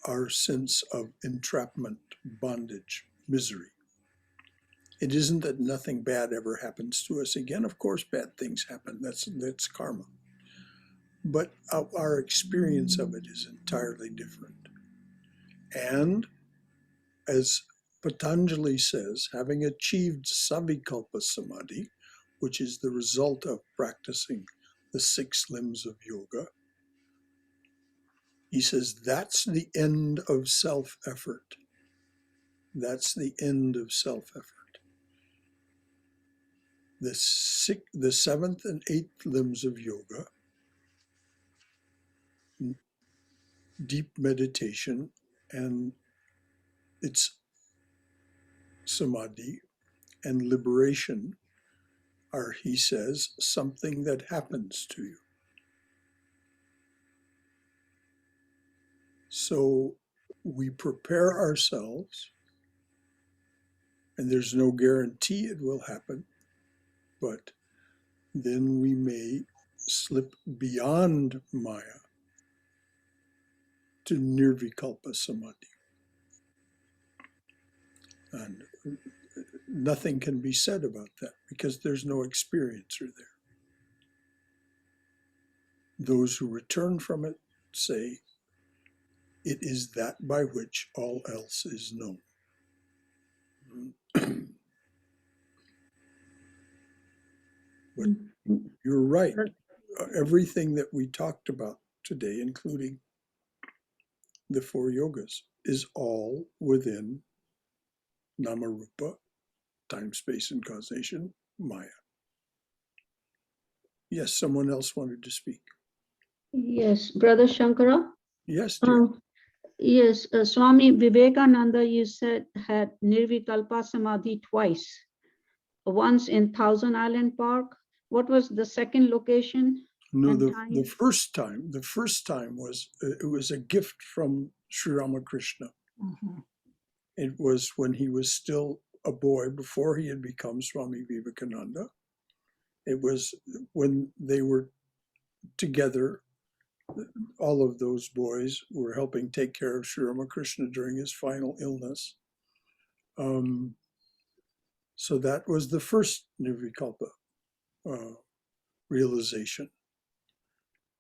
Speaker 1: our sense of entrapment, bondage, misery. It isn't that nothing bad ever happens to us again. Of course, bad things happen. That's karma. But our experience of it is entirely different. And as Patanjali says, having achieved savikalpa samadhi, which is the result of practicing the 6 limbs of yoga, he says that's the end of self-effort. That's the end of self-effort. The 7th and 8th limbs of yoga, deep meditation, and its samadhi and liberation are, he says, something that happens to you. So we prepare ourselves, and there's no guarantee it will happen, but then we may slip beyond Maya to nirvikalpa samadhi. And nothing can be said about that because there's no experiencer there. Those who return from it say, it is that by which all else is known. But you're right. Everything that we talked about today, including the 4 yogas, is all within Namarupa, time, space, and causation, Maya. Yes, someone else wanted to speak.
Speaker 10: Yes, Brother Shankara.
Speaker 1: Yes, dear.
Speaker 10: Yes, Swami Vivekananda, you said, had Nirvikalpa Samadhi twice. Once in Thousand Island Park. What was the second location?
Speaker 1: No,
Speaker 10: and
Speaker 1: the
Speaker 10: time?
Speaker 1: first time was, it was a gift from Sri Ramakrishna.
Speaker 5: Mhm.
Speaker 1: It was when he was still a boy, before he had become Swami Vivekananda. It was when they were together. All of those boys were helping take care of Sri Ramakrishna during his final illness. So that was the first Nirvikalpa realization.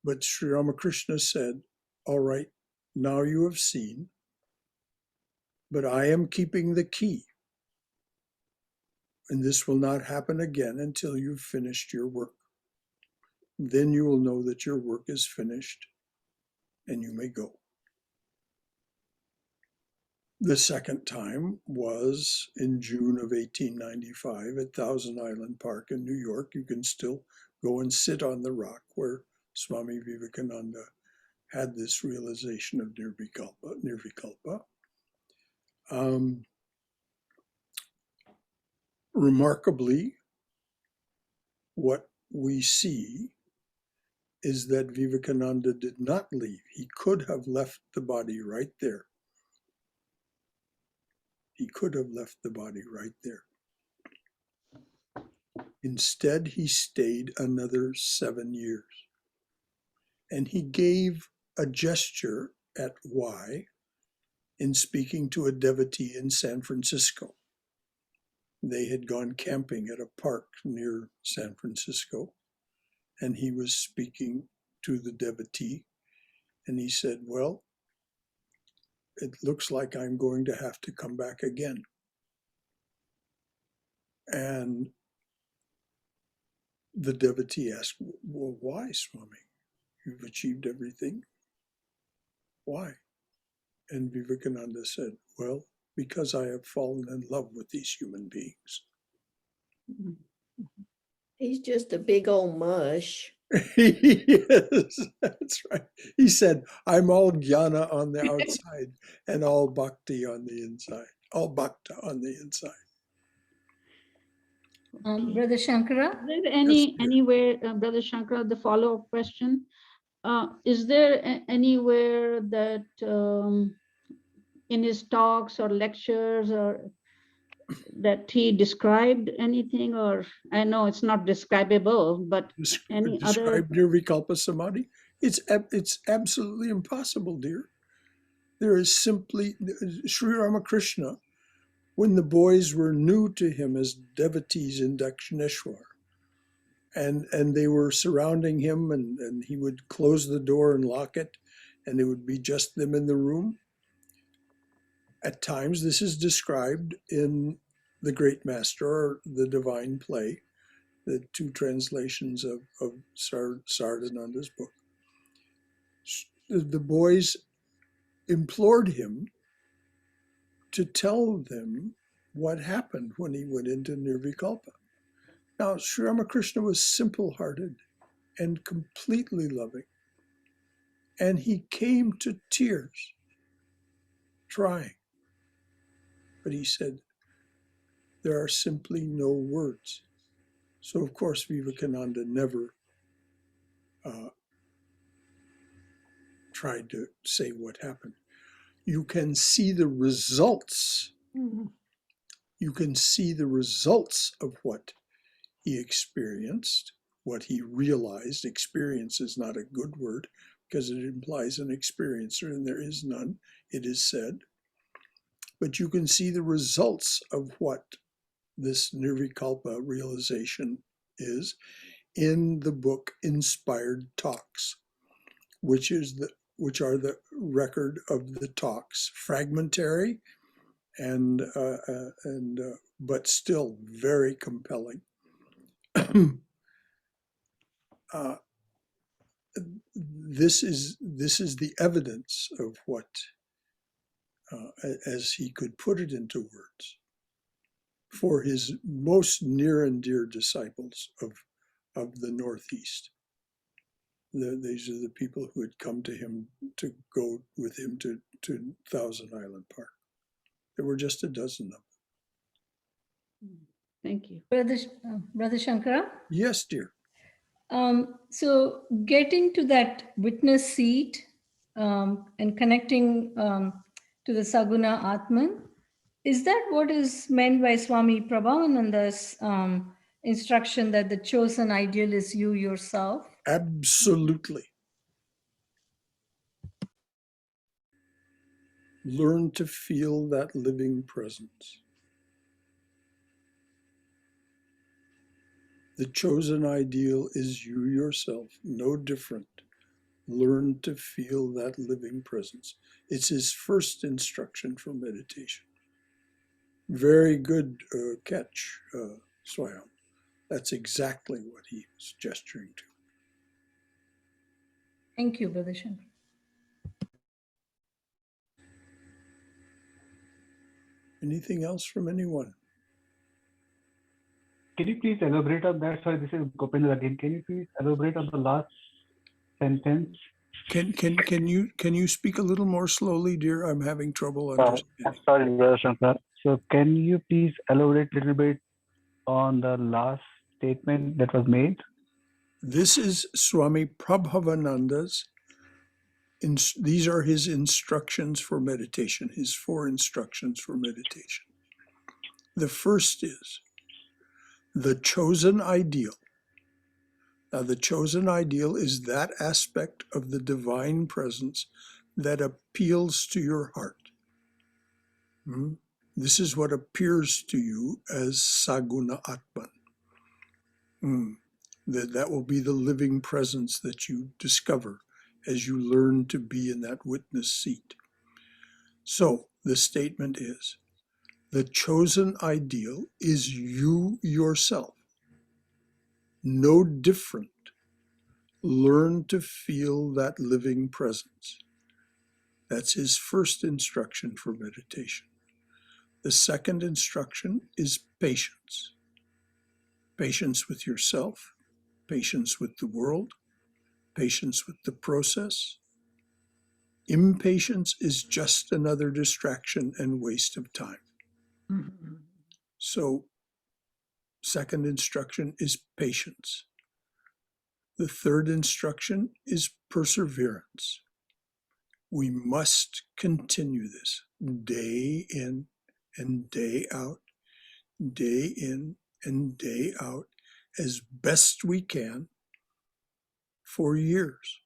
Speaker 1: But Sri Ramakrishna said, all right, now you have seen, but I am keeping the key. And this will not happen again until you've finished your work. Then you will know that your work is finished and you may go. The second time was in June of 1895 at Thousand Island Park in New York. You can still go and sit on the rock where Swami Vivekananda had this realization of Nirvikalpa. Remarkably, what we see is that Vivekananda did not leave. He could have left the body right there. He could have left the body right there. Instead, he stayed another 7 years. And he gave a gesture at Y in speaking to a devotee in San Francisco. They had gone camping at a park near San Francisco, and he was speaking to the devotee, and he said, well, it looks like I'm going to have to come back again. And the devotee asked, well, why, Swami? You've achieved everything. Why? And Vivekananda said, well, because I have fallen in love with these human beings.
Speaker 2: He's just a big old mush.
Speaker 1: Yes, that's right. He said, I'm all jnana on the outside and all bhakti on the inside, all bhakta on the inside.
Speaker 5: Brother Shankara?
Speaker 10: Is there anywhere, Brother Shankara, the follow-up question? Is there anywhere that in his talks or lectures or that he described anything, or I know it's not describable, but any other?
Speaker 1: Describe Nirvikalpa Samadhi? It's absolutely impossible, dear. There is simply, Sri Ramakrishna, when the boys were new to him as devotees in Dakshineshwar, and they were surrounding him, and he would close the door and lock it, and it would be just them in the room. At times, this is described in the Great Master, or the Divine Play, the 2 translations of Sardananda's book. The boys implored him to tell them what happened when he went into Nirvikalpa. Now, Sri Ramakrishna was simple-hearted and completely loving, and he came to tears trying. But he said, there are simply no words. So, of course, Vivekananda never tried to say what happened. You can see the results. You can see the results of what he experienced, what he realized. Experience is not a good word because it implies an experiencer, and there is none, it is said. But you can see the results of what this nirvikalpa realization is in the book Inspired Talks, which are the record of the talks, fragmentary and but still very compelling. This is the evidence of what, as he could put it into words, for his most near and dear disciples of the Northeast. These are the people who had come to him to go with him to Thousand Island Park. There were just a dozen of them.
Speaker 10: Thank you.
Speaker 11: Brother Shankara?
Speaker 1: Yes, dear.
Speaker 11: So getting to that witness seat and connecting to the Saguna Atman, is that what is meant by Swami Prabhavananda's instruction that the chosen ideal is you yourself?
Speaker 1: Absolutely. Learn to feel that living presence. The chosen ideal is you yourself, no different. Learn to feel that living presence. It's his first instruction for meditation. Very good catch, Swayam. That's exactly what he was gesturing to.
Speaker 11: Thank you, Brother Shankara.
Speaker 1: Anything else from anyone?
Speaker 9: Can you please elaborate on that? Sorry, this is Gopendra again. Can you please elaborate on the last sentence?
Speaker 1: Can you speak a little more slowly, dear? I'm having trouble understanding.
Speaker 9: Sorry, Brother Shankar. So can you please elaborate a little bit on the last statement that was made?
Speaker 1: This is Swami Prabhavananda's. These are his instructions for meditation, his 4 instructions for meditation. The first is the chosen ideal. Now, the chosen ideal is that aspect of the divine presence that appeals to your heart. This is what appears to you as Saguna Atman. That will be the living presence that you discover as you learn to be in that witness seat. So the statement is, the chosen ideal is you yourself, no different. Learn to feel that living presence. That's his first instruction for meditation. The second instruction is patience. Patience with yourself, patience with the world, patience with the process. Impatience is just another distraction and waste of time. So, second instruction is patience. The third instruction is perseverance. We must continue this day in and day out, day in and day out, as best we can for years.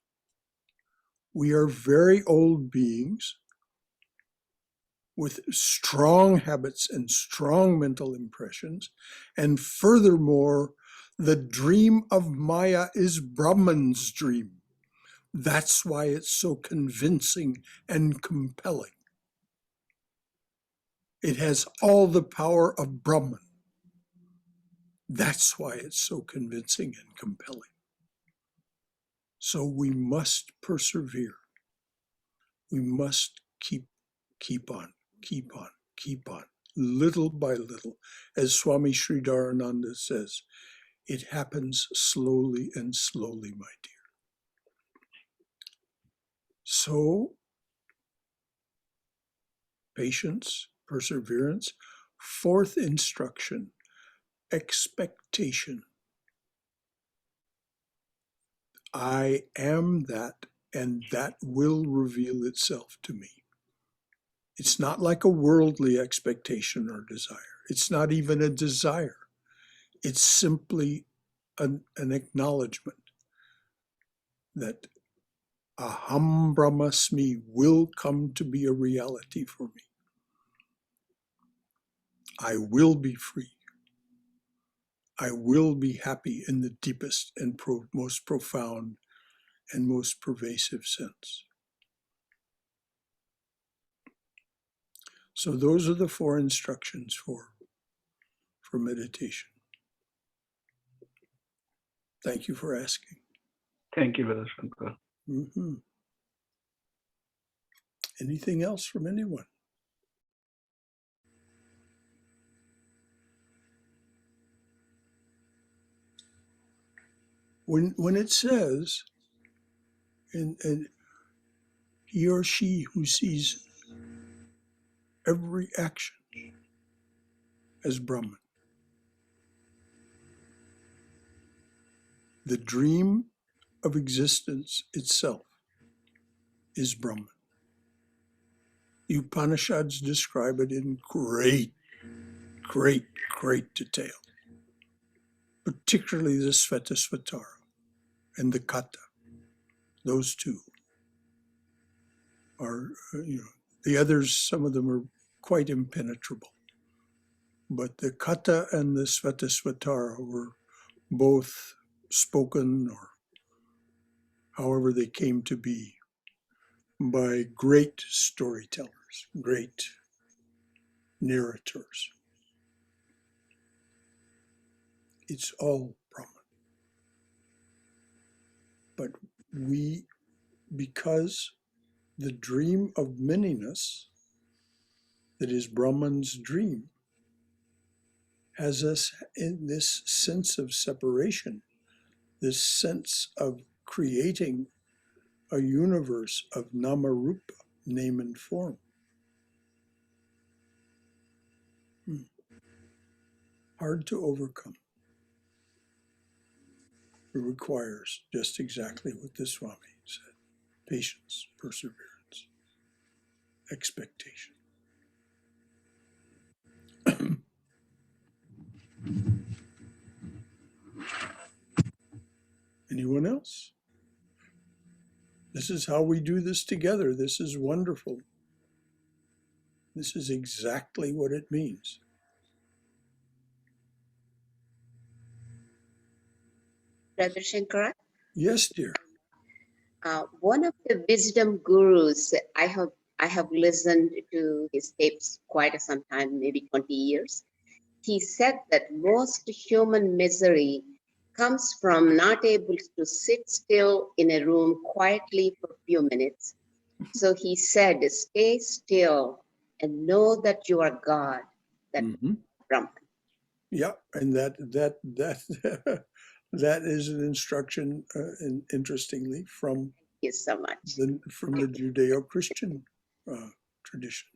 Speaker 1: We are very old beings with strong habits and strong mental impressions. And furthermore, the dream of Maya is Brahman's dream. That's why it's so convincing and compelling. It has all the power of Brahman. That's why it's so convincing and compelling. So we must persevere. We must keep on, little by little. As Swami Sridharananda says, it happens slowly and slowly, my dear. So, patience, perseverance. Fourth instruction, expectation. I am that, and that will reveal itself to me. It's not like a worldly expectation or desire. It's not even a desire. It's simply an acknowledgement that aham brahmasmi will come to be a reality for me. I will be free. I will be happy in the deepest and most profound and most pervasive sense. So those are the 4 instructions for meditation. Thank you for asking.
Speaker 9: Thank you, Brother Shankara.
Speaker 1: Mm-hmm. Anything else from anyone? When it says, and he or she who sees every action as Brahman, the dream of existence itself is Brahman. The Upanishads describe it in great detail, particularly the Svetasvatara and the Kata. Those 2 are, the others, some of them are quite impenetrable. But the Kata and the Svetasvatara were both spoken, or however they came to be, by great storytellers, great narrators. It's all Brahman. But we, because the dream of manyness, that is Brahman's dream, has us in this sense of separation, this sense of creating a universe of nama-rupa, name and form. Hard to overcome. It requires just exactly what the Swami said: patience, perseverance, expectation. Anyone else? This is how we do this together. This is wonderful. This is exactly what it means.
Speaker 12: Brother Shankara,
Speaker 1: Yes, dear.
Speaker 12: one of the wisdom gurus, I have listened to his tapes quite some time, maybe 20 years. He said that most human misery comes from not able to sit still in a room quietly for a few minutes. So he said, stay still and know that you are God, that Brahman.
Speaker 1: Yeah, and that that is an instruction, interestingly, from
Speaker 12: Thank you so much.
Speaker 1: from the Judeo-Christian tradition.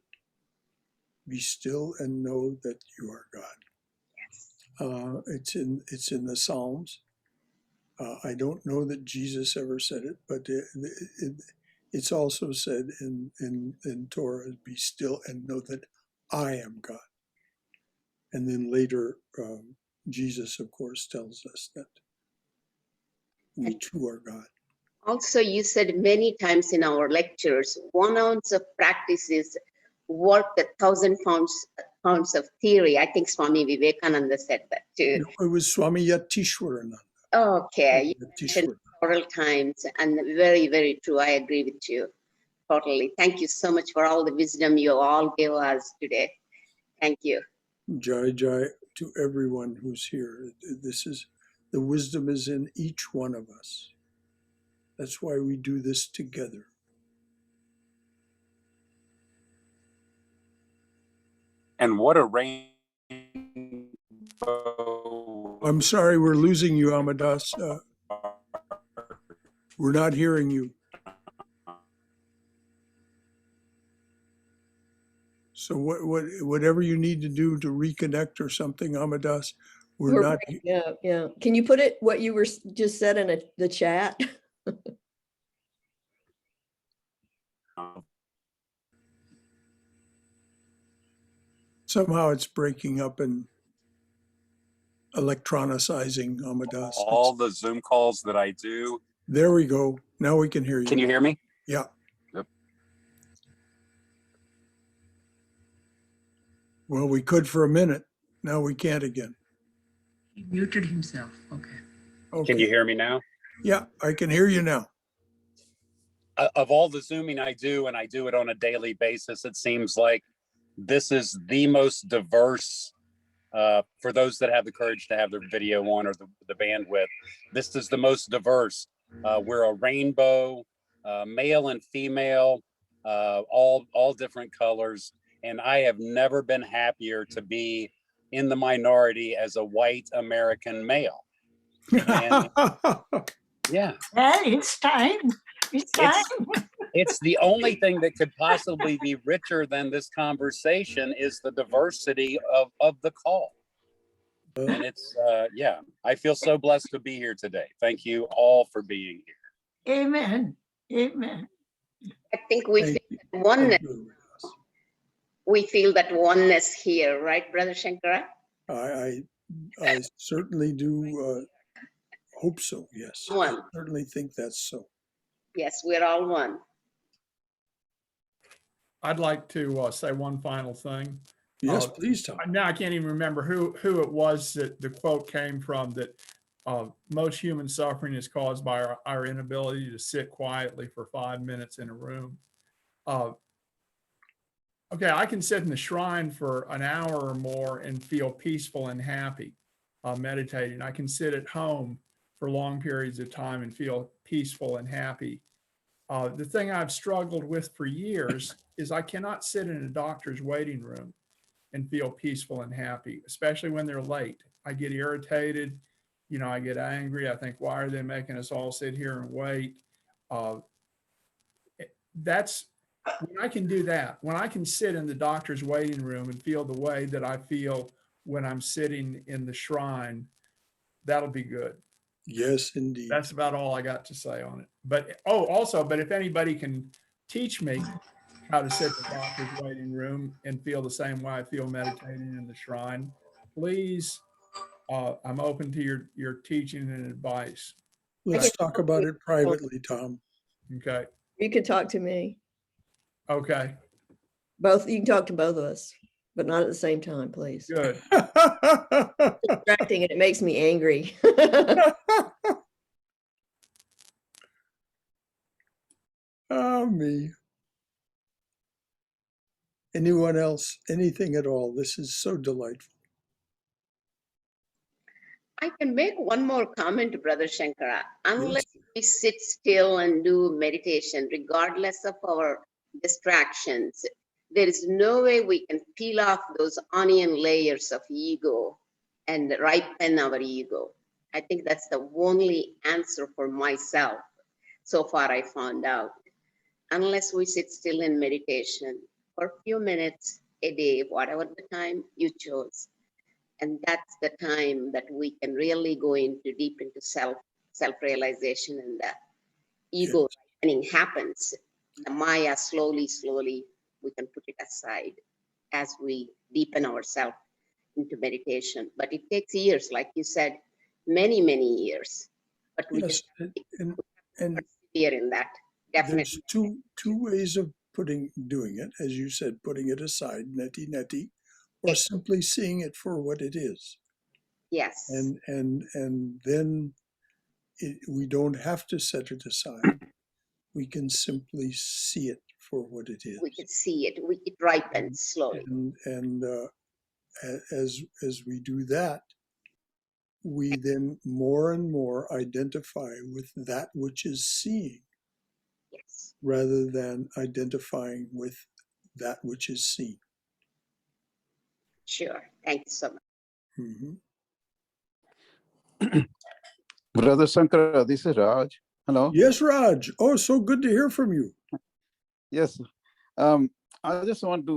Speaker 1: Be still and know that you are God.
Speaker 12: Yes.
Speaker 1: It's in the Psalms. I don't know that Jesus ever said it, but it's also said in Torah, be still and know that I am God. And then later, Jesus, of course, tells us that we too are God.
Speaker 12: Also, you said many times in our lectures, 1 ounce of practice is worth 1,000 pounds of theory. I think Swami Vivekananda said that too.
Speaker 1: No, it was Swami Yatishwarananda.
Speaker 12: Okay, you mentioned several times, and very, very true. I agree with you totally. Thank you so much for all the wisdom you all gave us today. Thank you.
Speaker 1: Jai Jai to everyone who's here. The wisdom is in each one of us. That's why we do this together.
Speaker 6: And what a rainbow.
Speaker 1: I'm sorry, we're losing you, Amadas. We're not hearing you. So whatever you need to do to reconnect or something, Amadas, we're not.
Speaker 2: Yeah. Can you put it what you were just said in the chat?
Speaker 1: Somehow it's breaking up and electronicizing Amadas.
Speaker 6: All the Zoom calls that I do.
Speaker 1: There we go. Now we can hear you.
Speaker 6: Can you hear me?
Speaker 1: Yeah.
Speaker 6: Yep.
Speaker 1: Well, we could for a minute. Now we can't again.
Speaker 7: He muted himself. Okay.
Speaker 1: Okay.
Speaker 6: Can you hear me now?
Speaker 1: Yeah, I can hear you now.
Speaker 6: Of all the Zooming I do, and I do it on a daily basis, it seems like this is the most diverse, for those that have the courage to have their video on or the bandwidth, this is the most diverse. We're a rainbow, male and female, all different colors. And I have never been happier to be in the minority as a white American male. And yeah.
Speaker 5: Well, it's time. It's time.
Speaker 6: It's the only thing that could possibly be richer than this conversation is the diversity of the call. And it's, yeah, I feel so blessed to be here today. Thank you all for being here.
Speaker 5: Amen. Amen.
Speaker 12: I think we feel that oneness. We feel that oneness here, right, Brother Shankara?
Speaker 1: I certainly do hope so, yes.
Speaker 12: One.
Speaker 1: I certainly think that's so.
Speaker 12: Yes, we're all one.
Speaker 3: I'd like to say one final thing.
Speaker 1: Yes, please, Tom.
Speaker 3: Now I can't even remember who it was that the quote came from, that most human suffering is caused by our inability to sit quietly for 5 minutes in a room. Okay, I can sit in the shrine for an hour or more and feel peaceful and happy meditating. I can sit at home for long periods of time and feel peaceful and happy. The thing I've struggled with for years is I cannot sit in a doctor's waiting room and feel peaceful and happy, especially when they're late. I get irritated, you know, I get angry. I think, why are they making us all sit here and wait? That's when I can do that, when I can sit in the doctor's waiting room and feel the way that I feel when I'm sitting in the shrine, that'll be good.
Speaker 1: Yes, indeed.
Speaker 3: That's about all I got to say on it. But, but if anybody can teach me how to sit in the doctor's waiting room and feel the same way I feel meditating in the shrine, please, I'm open to your teaching and advice.
Speaker 1: Let's talk about it privately, Tom.
Speaker 3: Okay.
Speaker 2: You can talk to me.
Speaker 3: Okay.
Speaker 2: Both, you can talk to both of us, but not at the same time, please.
Speaker 3: Good.
Speaker 2: It's distracting and it makes me angry.
Speaker 1: Oh, me. Anyone else? Anything at all? This is so delightful.
Speaker 12: I can make one more comment, Brother Shankara. Unless we sit still and do meditation, regardless of our distractions, there is no way we can peel off those onion layers of ego and ripen our ego. I think that's the only answer for myself. So far, I found out. Unless we sit still in meditation for a few minutes a day, whatever the time you chose. And that's the time that we can really go deep into self-realization, and the ego ripening happens. The Maya slowly, we can put it aside as we deepen ourselves into meditation. But it takes years, like you said, many, many years. But we just
Speaker 1: and
Speaker 12: persevere in that. Definitely.
Speaker 1: There's two ways of doing it, as you said, putting it aside, neti, or simply seeing it for what it is.
Speaker 12: Yes.
Speaker 1: And then we don't have to set it aside. We can simply see it for what it is.
Speaker 12: We can see it. It ripens slowly.
Speaker 1: And as we do that, we then more and more identify with that which is seeing.
Speaker 12: Yes.
Speaker 1: Rather than identifying with that which is seen.
Speaker 12: Sure. Thank you so much.
Speaker 1: Mm-hmm.
Speaker 13: Brother Shankara, this is Raj. Hello.
Speaker 1: Yes, Raj. Oh, so good to hear from you.
Speaker 13: Yes. I just want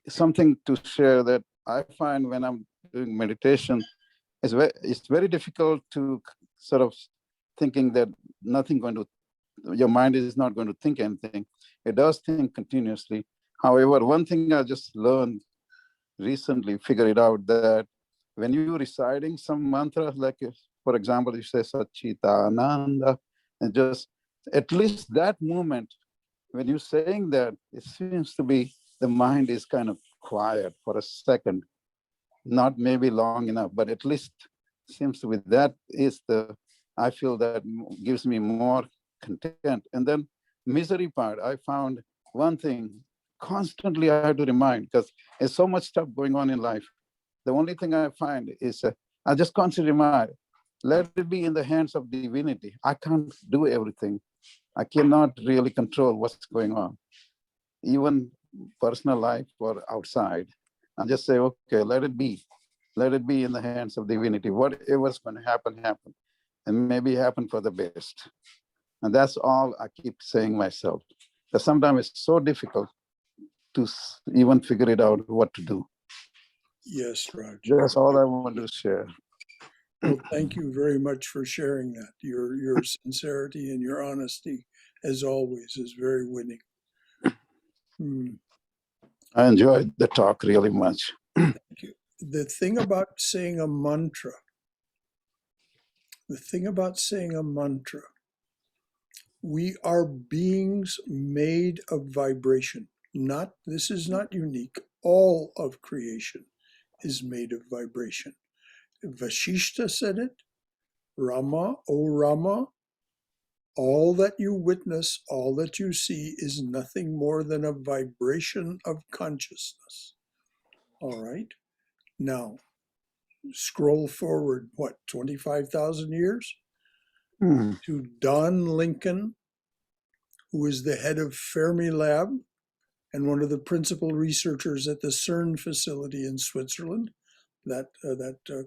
Speaker 13: something to share that I find when I'm doing meditation, it's very difficult to sort of thinking that your mind is not going to think anything. It does think continuously. However, one thing I just learned recently figured out that when you're reciting some mantra, like for example, you say Satchitananda, and just at least that moment, when you're saying that, it seems to be the mind is kind of quiet for a second, not maybe long enough, but at least seems to be that is the, I feel that gives me more content. And then misery part, I found one thing constantly I have to remind, because there's so much stuff going on in life. The only thing I find is I just constantly remind, let it be in the hands of divinity. I can't do everything. I cannot really control what's going on, even personal life or outside. I just say, okay, let it be. Let it be in the hands of divinity. Whatever's going to happen, happen. And maybe happen for the best. And that's all I keep saying myself. Because sometimes it's so difficult to even figure it out what to do.
Speaker 1: Yes, Raj.
Speaker 13: That's all I want to share.
Speaker 1: Well, thank you very much for sharing that. Your sincerity and your honesty, as always, is very winning.
Speaker 13: I enjoyed the talk really much.
Speaker 1: Thank you. The thing about saying a mantra, we are beings made of vibration. This is not unique. All of creation is made of vibration. Vashishta said it. Rama, O Rama, all that you witness, all that you see is nothing more than a vibration of consciousness. All right. Now, scroll forward, 25,000 years? To Don Lincoln, who is the head of Fermilab and one of the principal researchers at the CERN facility in Switzerland, that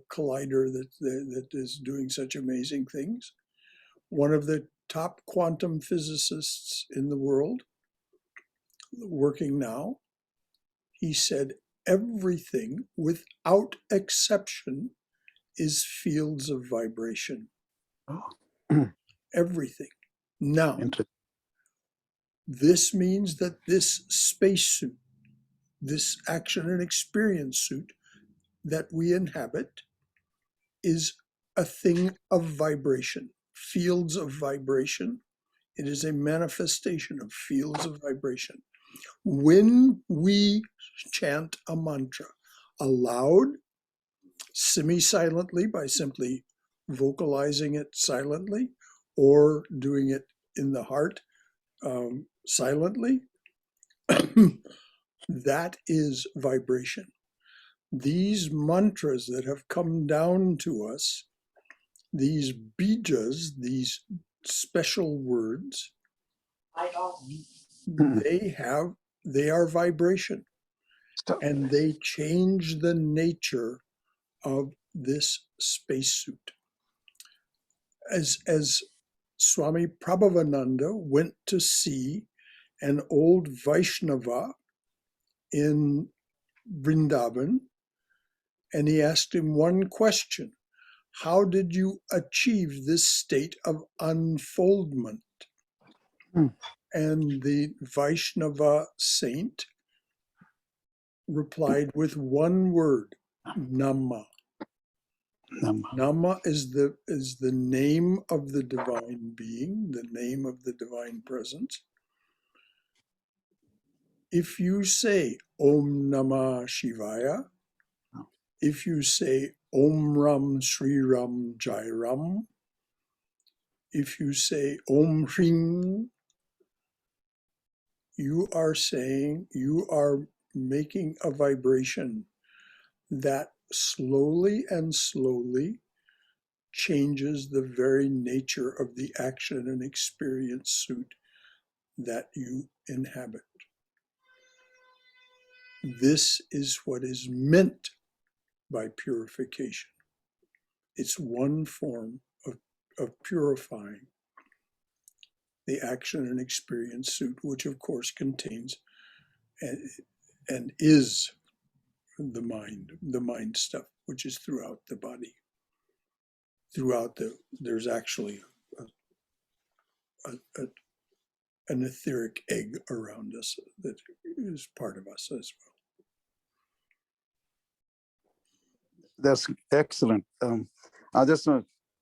Speaker 1: collider that is doing such amazing things. One of the top quantum physicists in the world, working now, he said everything without exception is fields of vibration. Everything. Now, this means that this spacesuit, this action and experience suit that we inhabit, is a thing of vibration, fields of vibration. It is a manifestation of fields of vibration. When we chant a mantra aloud, semi-silently by simply vocalizing it silently, or doing it in the heart silently, that is vibration. These mantras that have come down to us, these bijas, these special words, they are vibration. And they change the nature of this spacesuit. As Swami Prabhavananda went to see an old Vaishnava in Vrindavan, and he asked him one question: how did you achieve this state of unfoldment? And the Vaishnava saint replied with one word: Nama. Nama is the name of the divine being, the name of the divine presence. If you say Om Namah Shivaya, if you say Om Ram Sri Ram Jai Ram, if you say Om Hring, you are making a vibration that slowly and slowly changes the very nature of the action and experience suit that you inhabit. This is what is meant by purification. It's one form of purifying the action and experience suit, which of course contains and is the mind stuff, which is throughout the body. There's actually an etheric egg around us that is part of us as well.
Speaker 13: That's excellent. I just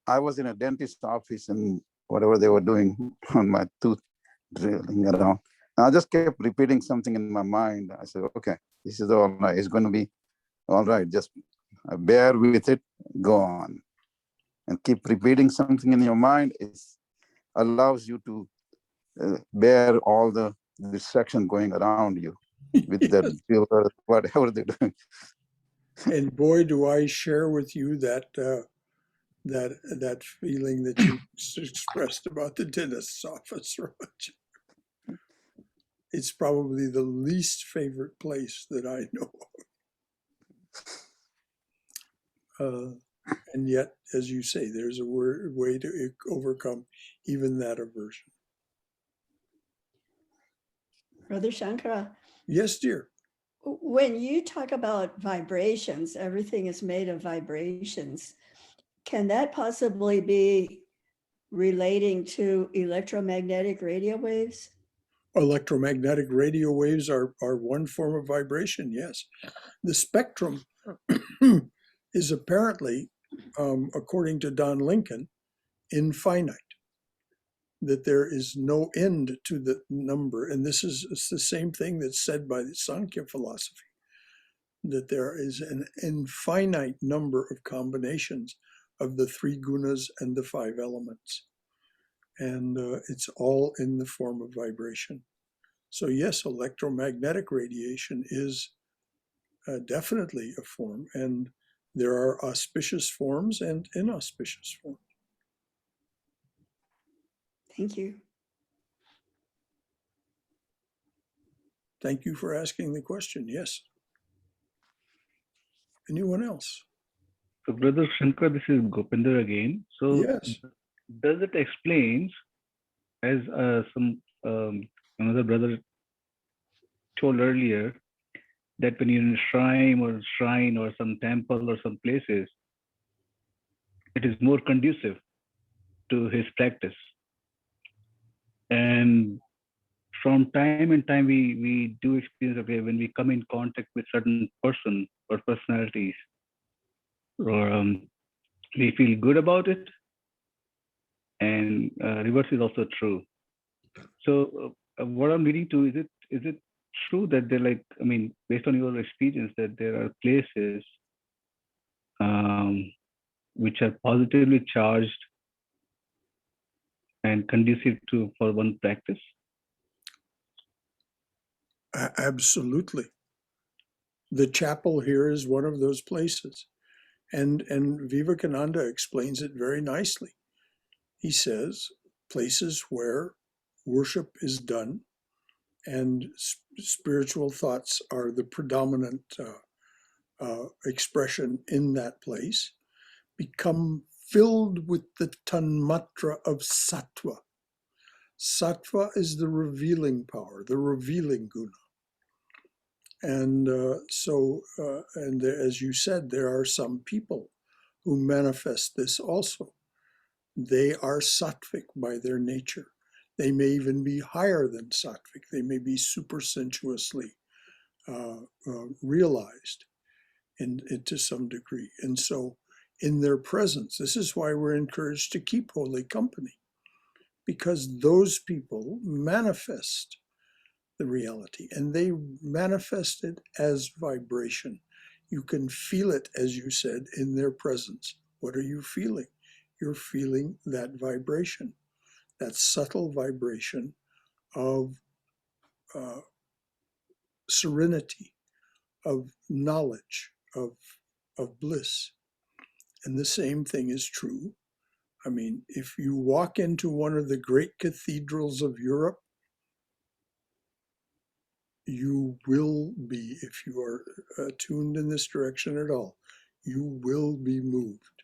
Speaker 13: I was in a dentist's office and whatever they were doing on my tooth drilling around. And I just kept repeating something in my mind. I said, okay, this is all right. It's going to be all right. Just bear with it, go on. And keep repeating something in your mind. It allows you to bear all the distraction going around you with that drill or whatever they're doing.
Speaker 1: And boy, do I share with you that that feeling that you expressed about the dentist's office, Raj. It's probably the least favorite place that I know of. And yet, as you say, there's a way to overcome even that aversion.
Speaker 14: Brother Shankara,
Speaker 1: Yes, dear.
Speaker 14: when you talk about vibrations, everything is made of vibrations. Can that possibly be relating to electromagnetic radio waves?
Speaker 1: Electromagnetic radio waves are one form of vibration, yes. The spectrum is apparently, according to Don Lincoln, infinite, that there is no end to the number. And it's the same thing that's said by the Sankhya philosophy, that there is an infinite number of combinations of the three gunas and the five elements. And it's all in the form of vibration. So yes, electromagnetic radiation is definitely a form, and there are auspicious forms and inauspicious forms.
Speaker 14: Thank you.
Speaker 1: Thank you for asking the question. Yes. Anyone else?
Speaker 9: So, Brother Shankar, this is Gopinder again. So,
Speaker 1: Yes.
Speaker 9: does it explain, as another brother told earlier, that when you're in a shrine or some temple or some places, it is more conducive to his practice. And from time and time, we do experience, okay, when we come in contact with certain person or personalities, or we feel good about it, and reverse is also true. So what I'm leading to, is it true that they're like, I mean, based on your experience, that there are places which are positively charged and conducive for one practice?
Speaker 1: Absolutely. The chapel here is one of those places. And Vivekananda explains it very nicely. He says places where worship is done and spiritual thoughts are the predominant expression in that place become filled with the tanmatra of sattva. Sattva is the revealing power, the revealing guna. And as you said, there are some people who manifest this also. They are sattvic by their nature. They may even be higher than sattvic. They may be supersensuously realized to some degree. And so in their presence, this is why we're encouraged to keep holy company, because those people manifest the reality, and they manifest it as vibration. You can feel it, as you said, in their presence. What are you feeling? You're feeling that vibration, that subtle vibration of serenity, of knowledge, of bliss. And the same thing is true. I mean, if you walk into one of the great cathedrals of Europe, you will be, if you are attuned in this direction at all, you will be moved,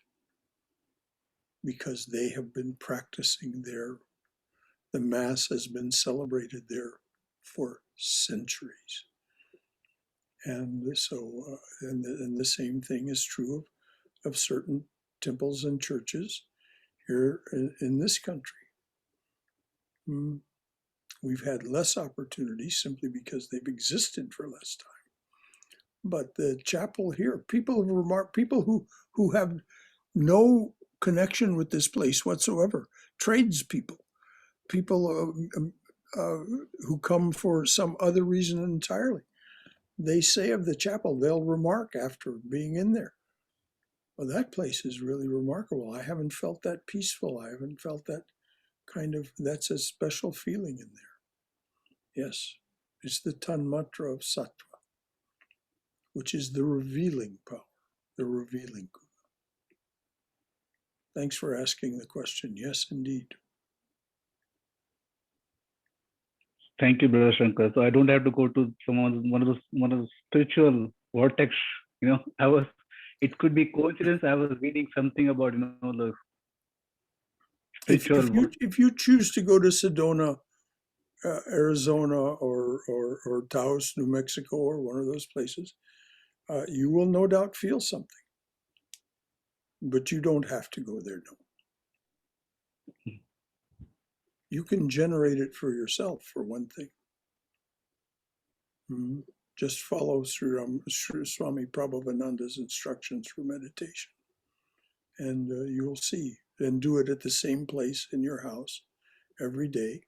Speaker 1: because they have been practicing there. The Mass has been celebrated there for centuries. And so, and the same thing is true of certain temples and churches here in this country. We've had less opportunity simply because they've existed for less time. But the chapel here, people have remarked, people who have no connection with this place whatsoever, tradespeople, people who come for some other reason entirely. They say of the chapel, they'll remark after being in there, well, that place is really remarkable. I haven't felt that peaceful. I haven't felt that that's a special feeling in there. Yes, it's the Tanmatra of Sattva, which is the revealing power, the revealing Guna. Thanks for asking the question. Yes, indeed.
Speaker 9: Thank you, Brother Shankar. So I don't have to go to one of those spiritual vortex. It could be coincidence. I was reading something about the spiritual.
Speaker 1: If you choose to go to Sedona, Arizona, or Taos, New Mexico, or one of those places, you will no doubt feel something. But you don't have to go there, no. You can generate it for yourself, for one thing. Just follow Swami Prabhavananda's instructions for meditation. And you'll see. And do it at the same place in your house every day.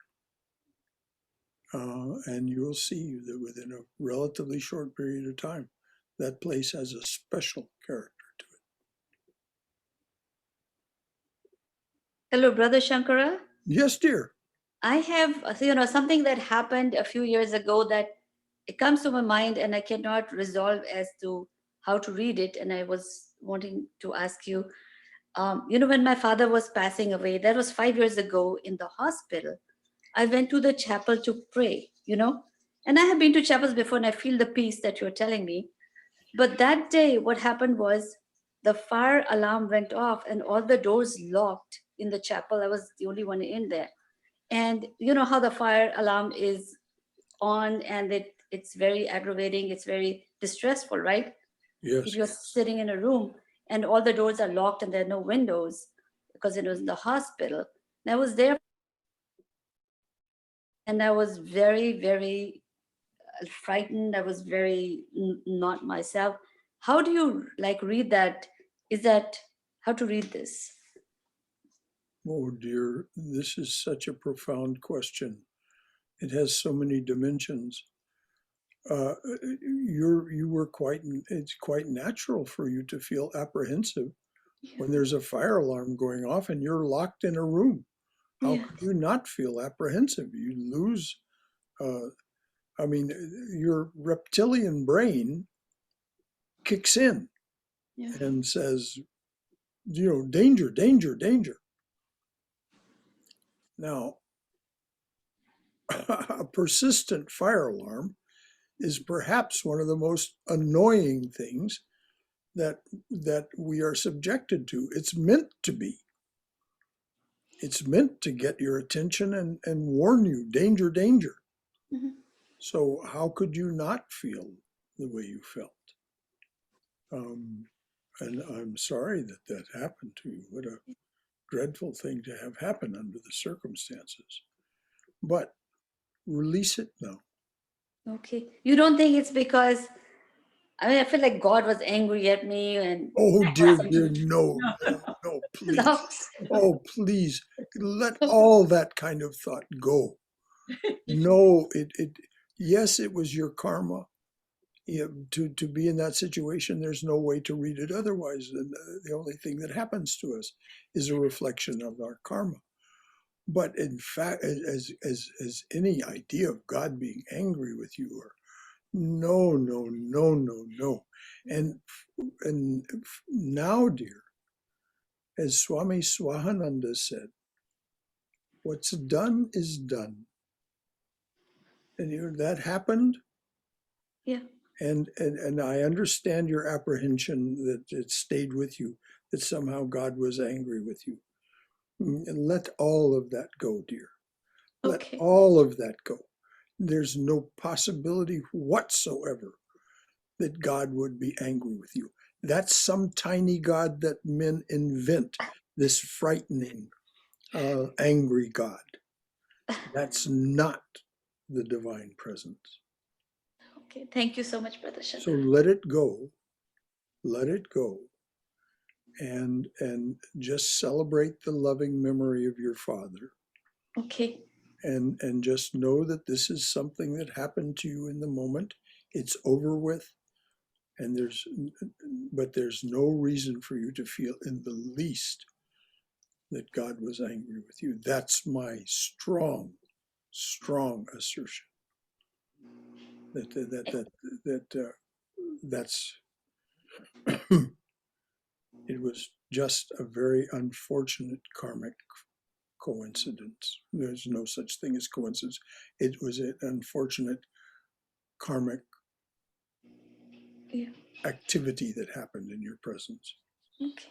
Speaker 1: And you will see that within a relatively short period of time, that place has a special character to it.
Speaker 15: Hello, Brother Shankara.
Speaker 1: Yes, dear.
Speaker 15: I have, something that happened a few years ago that it comes to my mind and I cannot resolve as to how to read it. And I was wanting to ask you, when my father was passing away, that was 5 years ago in the hospital, I went to the chapel to pray, and I have been to chapels before and I feel the peace that you're telling me. But that day, what happened was the fire alarm went off and all the doors locked in the chapel. I was the only one in there. And you know how the fire alarm is on and it's very aggravating. It's very distressful, right?
Speaker 1: Yes.
Speaker 15: If you're sitting in a room and all the doors are locked and there are no windows because it was in the hospital. And I was there and I was very, very frightened. I was very not myself. How do you read that? How to read this?
Speaker 1: Oh dear, this is such a profound question. It has so many dimensions. It's quite natural for you to feel apprehensive when there's a fire alarm going off and you're locked in a room. How could you not feel apprehensive? You lose, your reptilian brain kicks in and says, danger, danger, danger. Now, a persistent fire alarm is perhaps one of the most annoying things that we are subjected to. It's meant to be. It's meant to get your attention and warn you, danger, danger.
Speaker 15: Mm-hmm.
Speaker 1: So how could you not feel the way you felt? And I'm sorry that happened to you. What a dreadful thing to have happen under the circumstances. But release it now.
Speaker 15: Okay. You don't think it's because, I feel like God was angry at me and...
Speaker 1: Oh, dear, no, please.
Speaker 15: No.
Speaker 1: Oh, please, let all that kind of thought go. No, yes, it was your karma. To be in that situation, there's no way to read it otherwise. And the only thing that happens to us is a reflection of our karma. But in fact, as any idea of God being angry with you, or no. And now, dear, as Swami Swahananda said, what's done is done. And that happened.
Speaker 15: Yeah.
Speaker 1: And I understand your apprehension that it stayed with you, that somehow God was angry with you. And let all of that go, dear. Let all of that go. There's no possibility whatsoever that God would be angry with you. That's some tiny God that men invent, this frightening, angry God. That's not the divine presence.
Speaker 15: Okay. Thank you so much, Brother
Speaker 1: So
Speaker 15: Shankara.
Speaker 1: let it go, and just celebrate the loving memory of your father.
Speaker 15: Okay.
Speaker 1: And just know that this is something that happened to you in the moment. It's over with, and there's no reason for you to feel in the least that God was angry with you. That's my strong assertion. That's it was just a very unfortunate karmic coincidence. There's no such thing as coincidence. It was an unfortunate karmic activity that happened in your presence.
Speaker 15: Okay.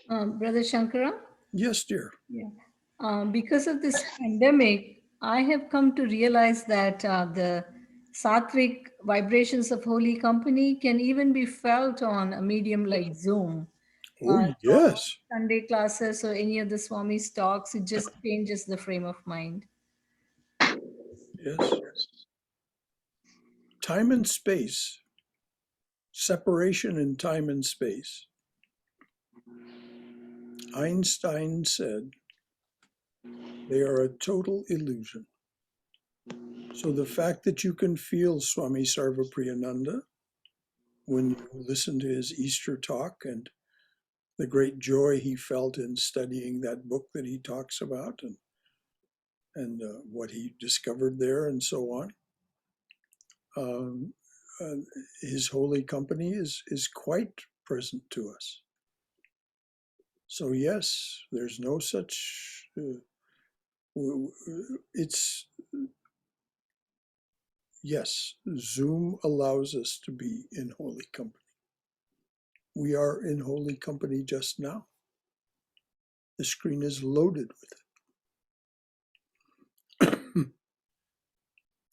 Speaker 11: Brother Shankara?
Speaker 1: Yes, dear.
Speaker 11: Yeah. Because of this pandemic, I have come to realize that the sattvic vibrations of holy company can even be felt on a medium like Zoom.
Speaker 1: Oh, yes.
Speaker 11: Sunday classes or any of the Swami's talks, it just changes the frame of mind.
Speaker 1: Yes. Time and space, separation in time and space. Einstein said they are a total illusion. So the fact that you can feel Swami Sarvapriyananda when you listen to his Easter talk and the great joy he felt in studying that book that he talks about and what he discovered there and so on. His holy company is quite present to us. So yes, there's no such, yes, Zoom allows us to be in holy company. We are in holy company just now. The screen is loaded with it.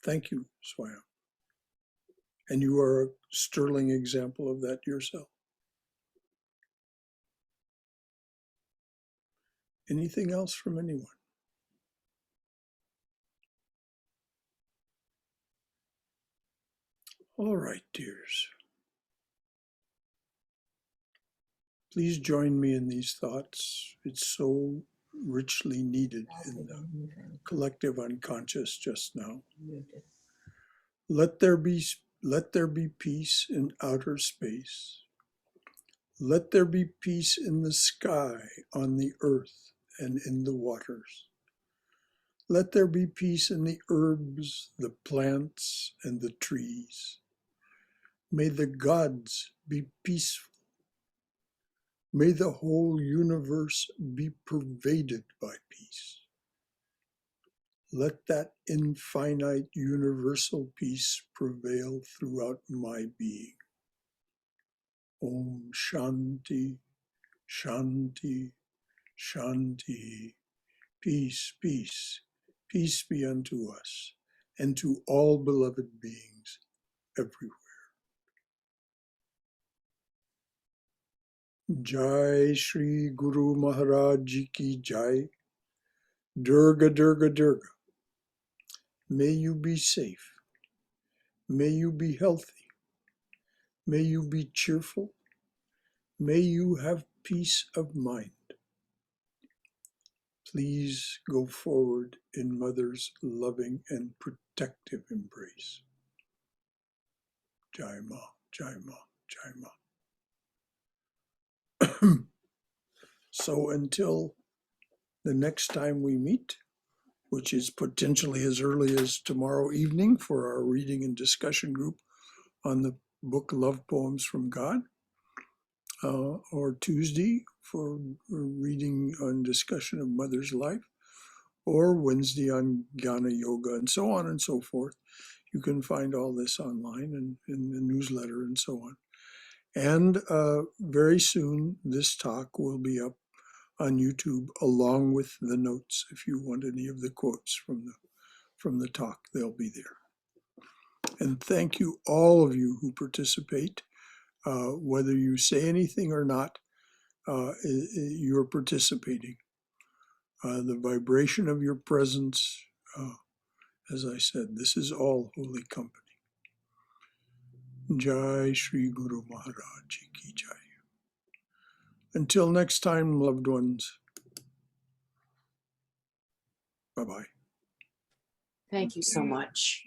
Speaker 1: Thank you, Swayam. And you are a sterling example of that yourself. Anything else from anyone? All right, dears. Please join me in these thoughts. It's so richly needed in the collective unconscious just now. Let there be peace in outer space. Let there be peace in the sky, on the earth, and in the waters. Let there be peace in the herbs, the plants, and the trees. May the gods be peaceful. May the whole universe be pervaded by peace. Let that infinite universal peace prevail throughout my being. Om Shanti, Shanti, Shanti. Peace, peace, peace be unto us and to all beloved beings everywhere. Jai Shri Guru Maharaj Ji Ki Jai. Durga, Durga, Durga. May you be safe. May you be healthy. May you be cheerful. May you have peace of mind. Please go forward in Mother's loving and protective embrace. Jai Ma, Jai Ma, Jai Ma. So until the next time we meet, which is potentially as early as tomorrow evening for our reading and discussion group on the book Love Poems from God, or Tuesday for reading and discussion of Mother's life, or Wednesday on Jnana Yoga, and so on and so forth. You can find all this online and in the newsletter and so on. And very soon, this talk will be up on YouTube along with the notes. If you want any of the quotes from the talk, they'll be there. And thank you, all of you who participate. Whether you say anything or not, you're participating. The vibration of your presence As I said, this is all holy company. Jai Shri Guru Maharaj Ki Jai. Until next time, loved ones. Bye-bye.
Speaker 16: Thank you so much.